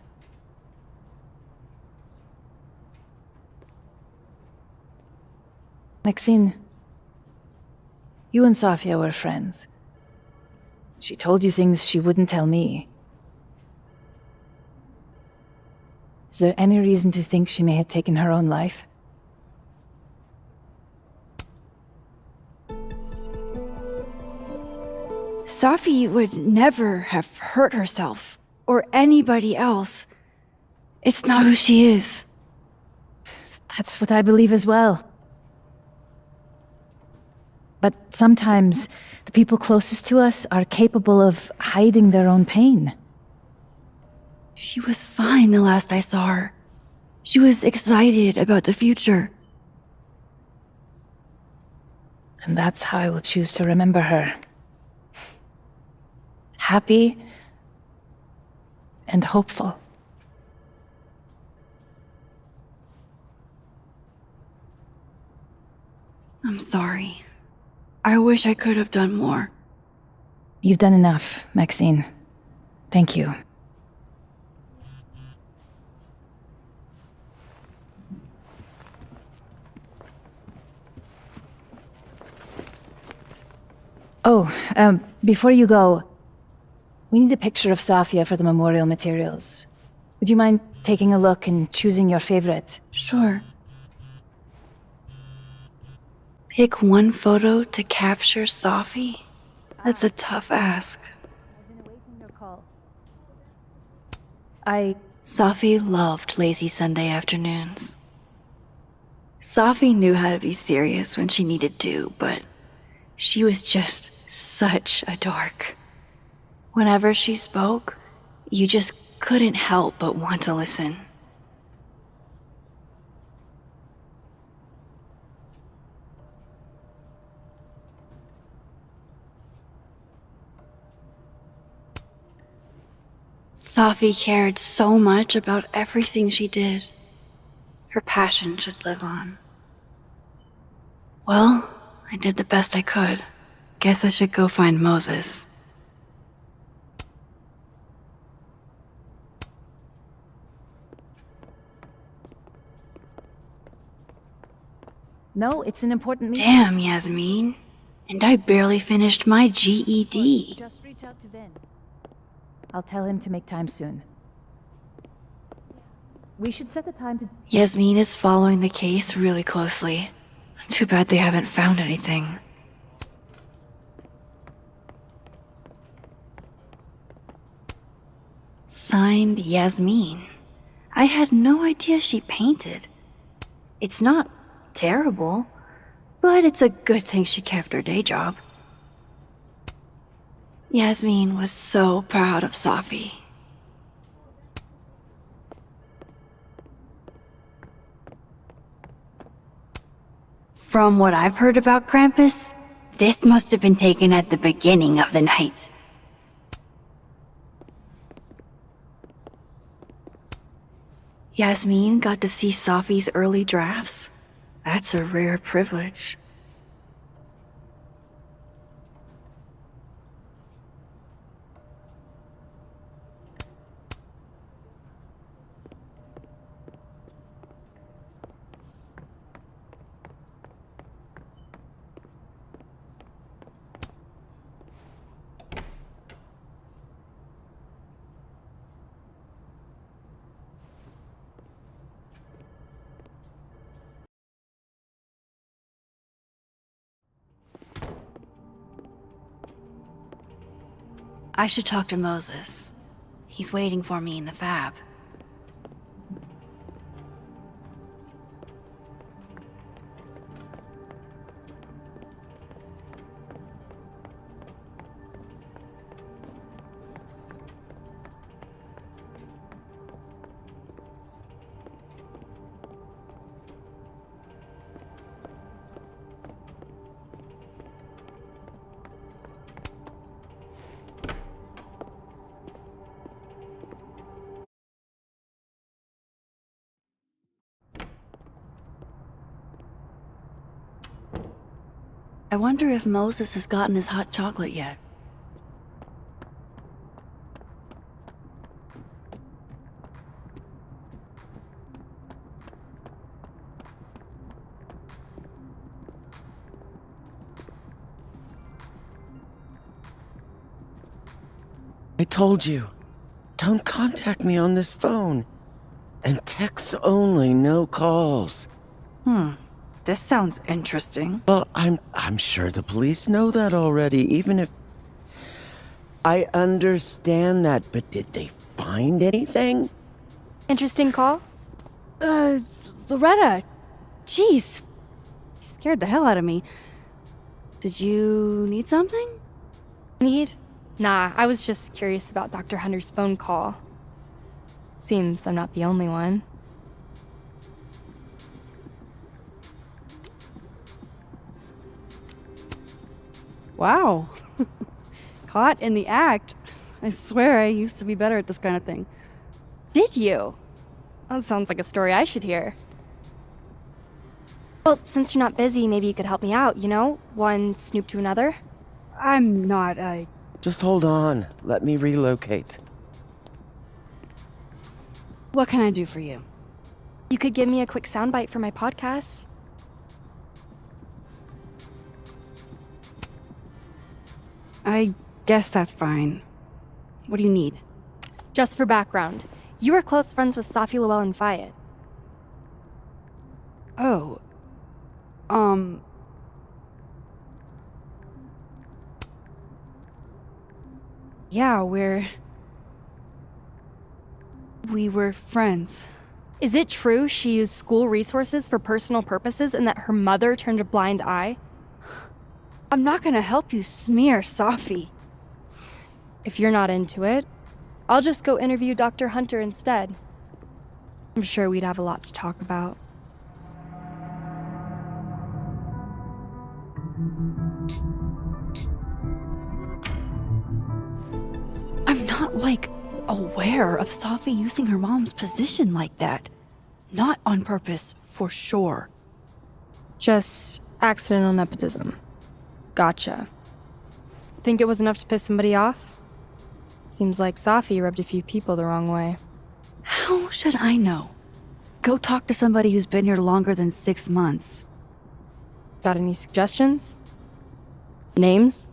Maxine, you and Safia were friends. She told you things she wouldn't tell me. Is there any reason to think she may have taken her own life?
Safi would never have hurt herself, or anybody else. It's not who she is.
That's what I believe as well. But sometimes, the people closest to us are capable of hiding their own pain.
She was fine the last I saw her. She was excited about the future.
And that's how I will choose to remember her. Happy and hopeful.
I'm sorry. I wish I could have done more.
You've done enough, Maxine. Thank you. Oh, before you go, we need a picture of Safia for the memorial materials. Would you mind taking a look and choosing your favorite?
Sure. Pick one photo to capture Safi? That's a tough ask. Safi loved lazy Sunday afternoons. Safi knew how to be serious when she needed to, but she was just such a dork. Whenever she spoke, you just couldn't help but want to listen. Safi cared so much about everything she did. Her passion should live on. Well, I did the best I could. Guess I should go find Moses.
No, it's an important meeting.
Damn, Yasmin. And I barely finished my GED.
Just reach out to Vin. I'll tell him to make time soon. We should set the time to...
Yasmin is following the case really closely. Too bad they haven't found anything. Signed, Yasmin. I had no idea she painted. It's not terrible, but it's a good thing she kept her day job. Yasmin was so proud of Safi. From what I've heard about Krampus, this must have been taken at the beginning of the night. Yasmin got to see Safi's early drafts. That's a rare privilege. I should talk to Moses. He's waiting for me in the fab. I wonder if Moses has gotten his hot chocolate yet.
I told you, don't contact me on this phone. And texts only, no calls.
This sounds interesting.
Well, I'm sure the police know that already, even if... I understand that, but did they find anything?
Interesting call? Loretta. Jeez. You scared the hell out of me.
Did you need something?
Need? Nah, I was just curious about Dr. Hunter's phone call. Seems I'm not the only one.
Wow. Caught in the act. I swear I used to be better at this kind of thing.
Did you? That sounds like a story I should hear. Well, since you're not busy, maybe you could help me out, you know? One snoop to another.
I'm not,
Just hold on. Let me relocate.
What can I do for you?
You could give me a quick soundbite for my podcast.
I guess that's fine. What do you need?
Just for background, you were close friends with Safi Lowell and Fayed.
Oh. Yeah, we were friends.
Is it true she used school resources for personal purposes and that her mother turned a blind eye?
I'm not gonna help you smear Safi.
If you're not into it, I'll just go interview Dr. Hunter instead. I'm sure we'd have a lot to talk about.
I'm not, aware of Safi using her mom's position like that. Not on purpose, for sure.
Just accidental nepotism. Gotcha. Think it was enough to piss somebody off? Seems like Safi rubbed a few people the wrong way.
How should I know? Go talk to somebody who's been here longer than 6 months.
Got any suggestions? Names?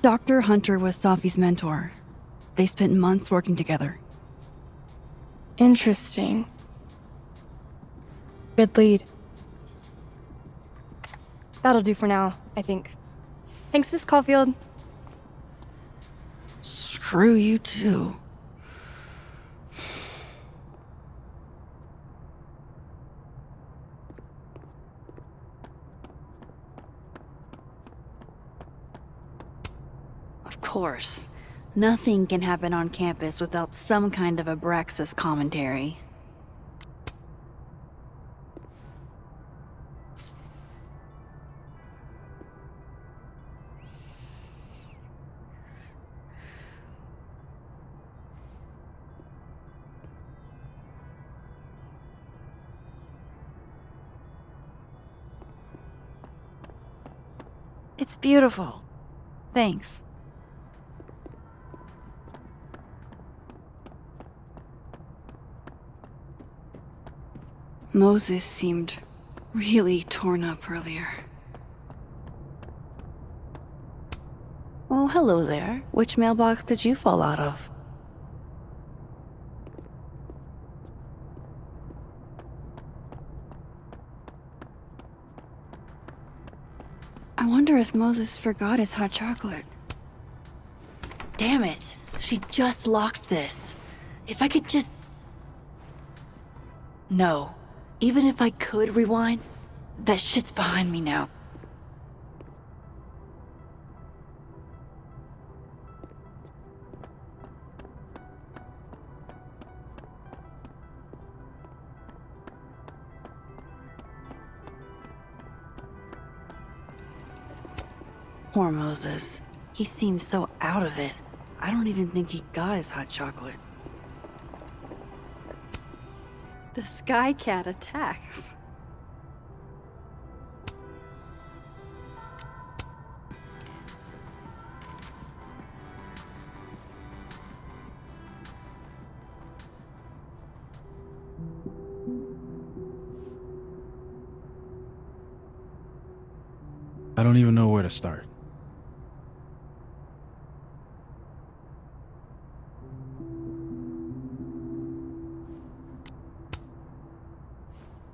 Dr. Hunter was Safi's mentor. They spent months working together.
Interesting. Good lead. That'll do for now, I think. Thanks, Miss Caulfield.
Screw you too. Of course. Nothing can happen on campus without some kind of Abraxas commentary. It's beautiful. Thanks. Moses seemed really torn up earlier. Oh, hello there. Which mailbox did you fall out of? I wonder if Moses forgot his hot chocolate. Damn it! She just locked this. If I could just... No. Even if I could rewind, that shit's behind me now. Poor Moses. He seems so out of it. I don't even think he got his hot chocolate.
The Sky Cat attacks.
I don't even know where to start.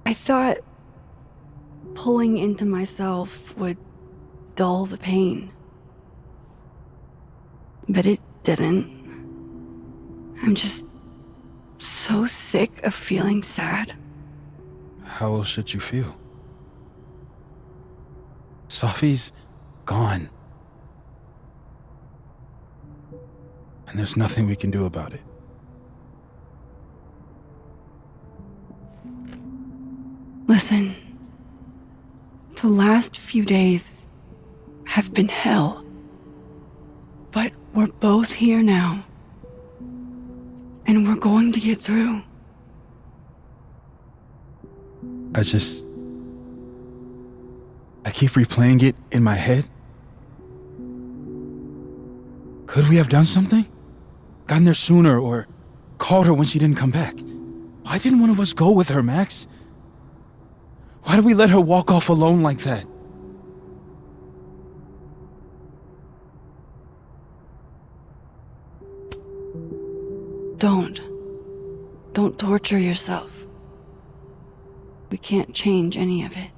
I thought pulling into myself would dull the pain. But it didn't. I'm just so sick of feeling sad.
How else should you feel? Safi's gone. And there's nothing we can do about it.
Listen,
The last few days have been hell. But we're both here now. And we're going to get through.
I keep replaying it in my head. Could we have done something? Gotten there sooner or called her when she didn't come back? Why didn't one of us go with her, Max? Why did we let her walk off alone like that?
Don't torture yourself. We can't change any of it.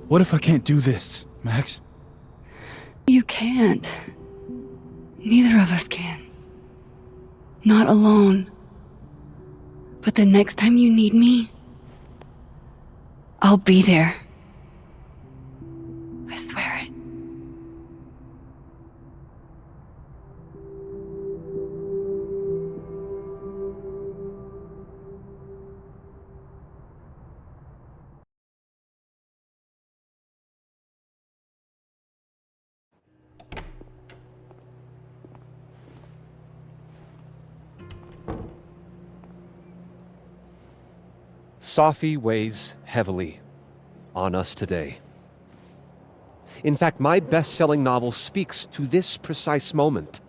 What if I can't do this, Max?
You can't. Neither of us can. Not alone. But the next time you need me, I'll be there. I swear it.
Safi weighs heavily on us today. In fact, my best-selling novel speaks to this precise moment.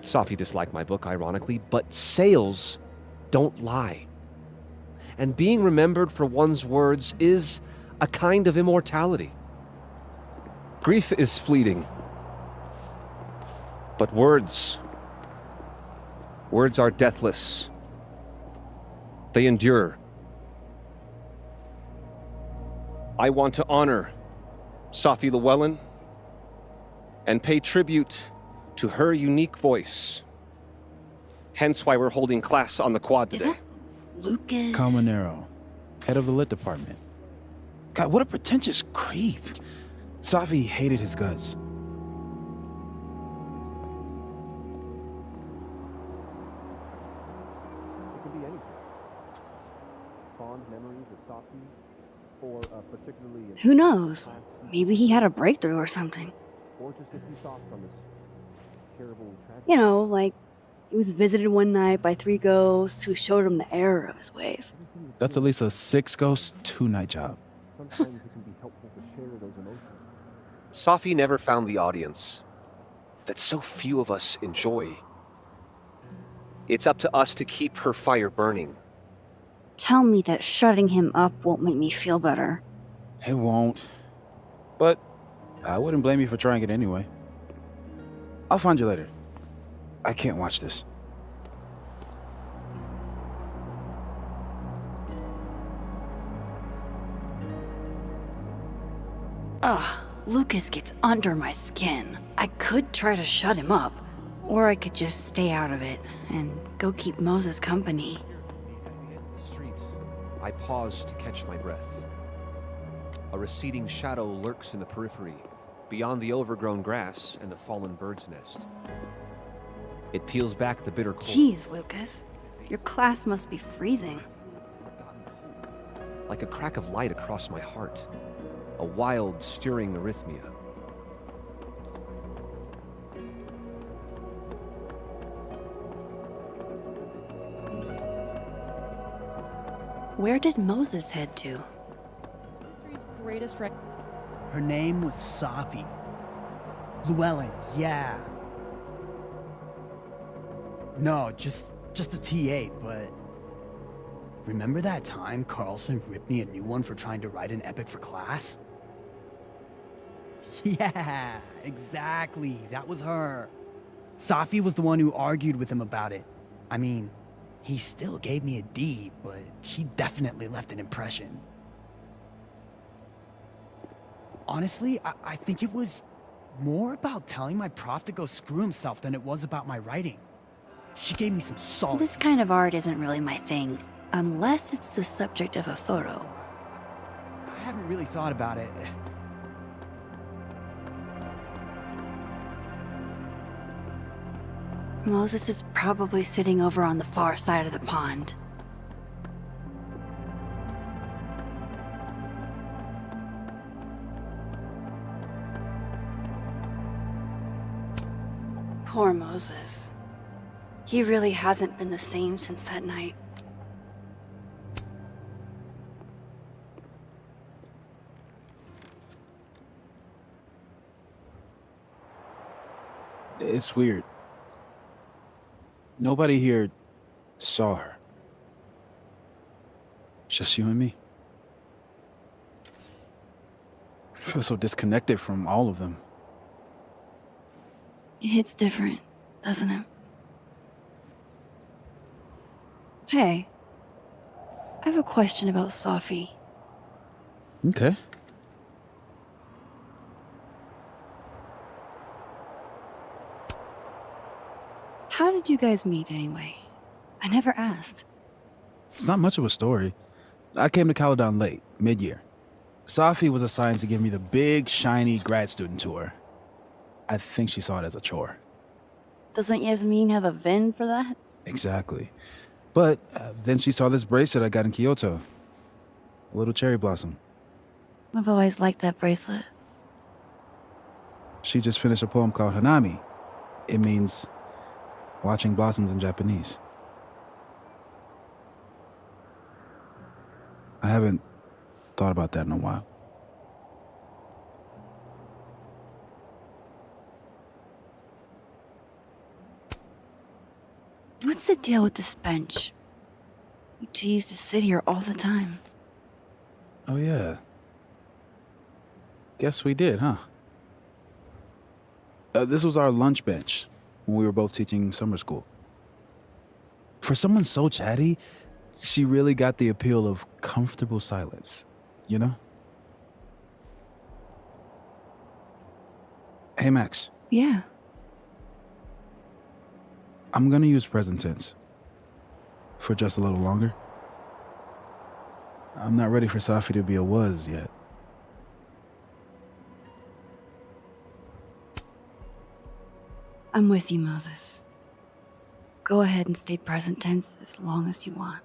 Safi disliked my book, ironically, but sales don't lie. And being remembered for one's words is a kind of immortality. Grief is fleeting, but words are deathless. They endure. I want to honor Safi Llewellyn and pay tribute to her unique voice. Hence why we're holding class on the quad today.
Is that Lucas?
Caminero, head of the lit department. God, what a pretentious creep. Safi hated his guts.
Who knows? Maybe he had a breakthrough or something. You know, like he was visited one night by 3 ghosts who showed him the error of his ways.
That's at least a 6 ghost, 2-night job.
Safi never found the audience that so few of us enjoy. It's up to us to keep her fire burning.
Tell me that shutting him up won't make me feel better.
It won't. But I wouldn't blame you for trying it anyway. I'll find you later. I can't watch this.
Ugh, Lucas gets under my skin. I could try to shut him up, or I could just stay out of it and go keep Moses company.
I pause to catch my breath. A receding shadow lurks in the periphery, beyond the overgrown grass and a fallen bird's nest. It peels back the bitter cold.
Jeez, Lucas. Your class must be freezing.
Like a crack of light across my heart. A wild, stirring arrhythmia.
Where did Moses head to?
History's greatest
Her name was Safi. Llewellyn, yeah. No, just a T8, but... Remember that time Carlson ripped me a new one for trying to write an epic for class? Yeah, exactly. That was her. Safi was the one who argued with him about it. I mean, he still gave me a D, but she definitely left an impression. Honestly, I think it was more about telling my prof to go screw himself than it was about my writing. She gave me some solid...
This kind of art isn't really my thing, unless it's the subject of a photo.
I haven't really thought about it.
Moses is probably sitting over on the far side of the pond. Poor Moses. He really hasn't been the same since that night.
It's weird. Nobody here saw her. Just you and me. I feel so disconnected from all of them.
It hits different, doesn't it? Hey, I have a question about Safi.
Okay.
How did you guys meet anyway? I never asked.
It's not much of a story. I came to Caledon late, mid-year. Safi was assigned to give me the big, shiny grad student tour. I think she saw it as a chore.
Doesn't Yasmin have a VIN for that?
Exactly. But then she saw this bracelet I got in Kyoto. A little cherry blossom.
I've always liked that bracelet.
She just finished a poem called Hanami. It means watching blossoms in Japanese. I haven't thought about that in a while.
What's the deal with this bench? You two used to sit here all the time.
Oh, yeah. Guess we did, huh? This was our lunch bench when we were both teaching summer school. For someone so chatty, she really got the appeal of comfortable silence, you know? Hey, Max.
Yeah.
I'm gonna use present tense. For just a little longer. I'm not ready for Safi to be a was yet.
I'm with you, Moses. Go ahead and stay present tense as long as you want.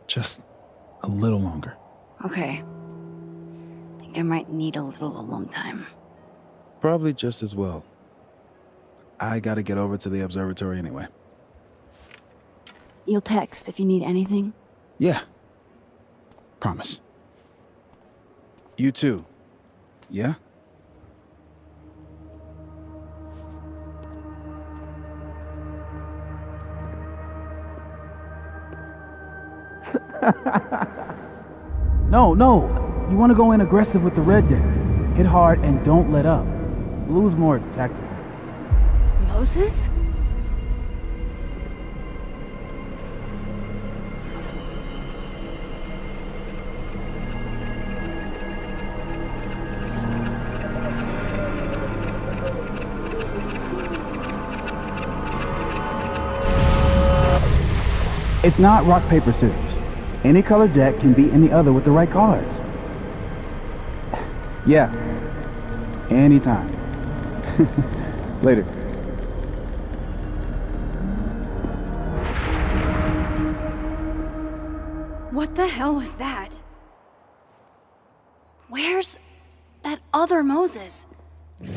Just a little longer.
Okay. I think I might need a little alone time.
Probably just as well. I gotta get over to the observatory anyway.
You'll text if you need anything?
Yeah. Promise. You too. Yeah?
No. You want to go in aggressive with the red deck. Hit hard and don't let up. Blue's more tactical.
Moses?
It's not rock, paper, scissors. Any color deck can beat any other with the right cards. Yeah. Anytime. Later.
What the hell was that? Where's that other Moses?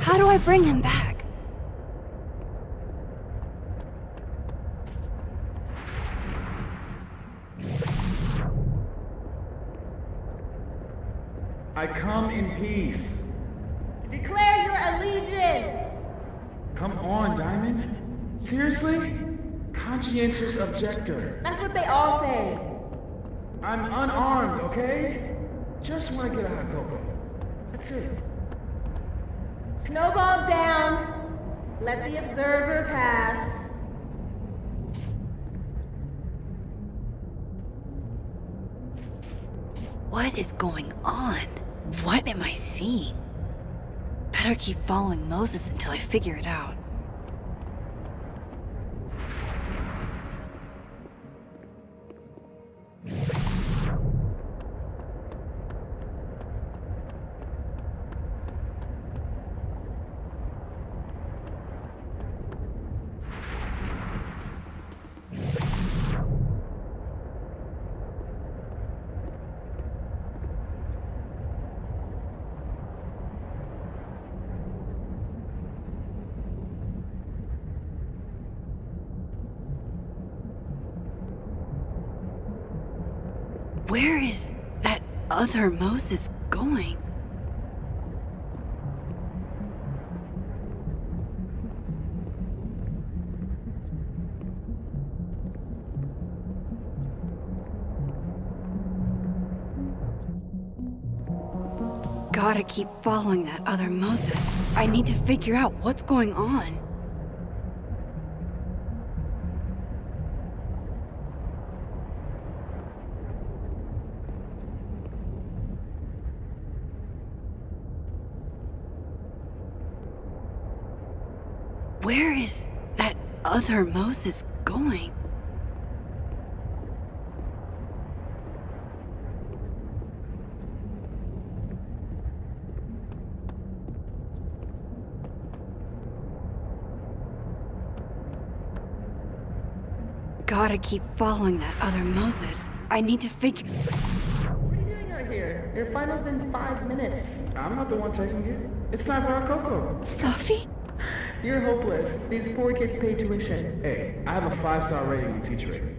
How do I bring him back?
I come in peace.
Declare your allegiance!
Come on, Diamond. Seriously? Conscientious objector.
That's what they all say.
I'm unarmed, okay? Just want to get a hot cocoa. That's it.
Snowballs down. Let the observer pass.
What is going on? What am I seeing? Better keep following Moses until I figure it out.
Where is that other Moses going? Gotta keep following that other Moses. I need to figure out what's going on. Where is that other Moses going? Gotta keep following that other Moses. I need to figure...
What are you doing out here? Your final's in 5 minutes.
I'm not the one taking it. It's time for our Coco.
Safi?
You're hopeless. These poor kids pay tuition.
Hey, I have a 5-star rating on teacher rating.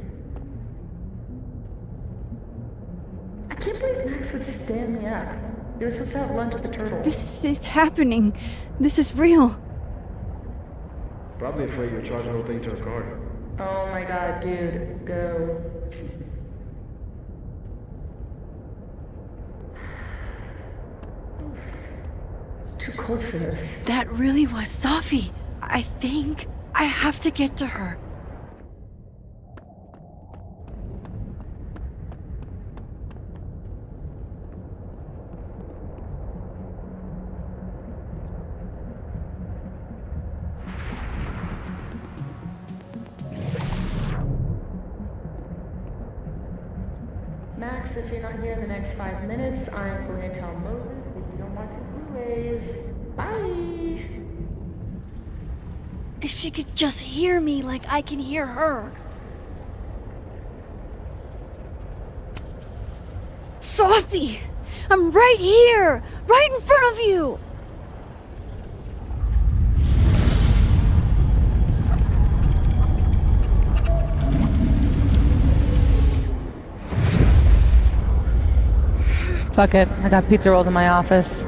I can't believe Max would stand me up. You were supposed to have lunch at the Turtle.
This is happening. This is real.
Probably afraid you'll charge the whole thing to her card.
Oh my god, dude. Go. It's too cold for this.
That really was Safi. I think I have to get to her.
Max, if you're not here in the next 5 minutes, I'm going to tell Moses if you don't want your Blu-rays. Bye!
If she could just hear me like I can hear her. Safi! I'm right here! Right in front of you!
Fuck it. I got pizza rolls in my office.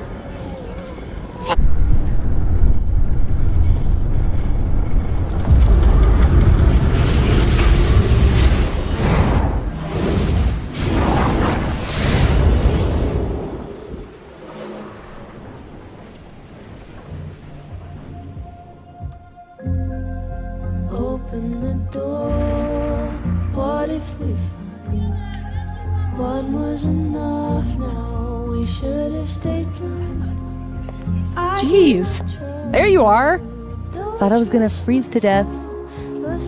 Open the door. What if we find one was enough now? We should have stayed blind.
Jeez. There you are. Thought I was gonna freeze to death.
But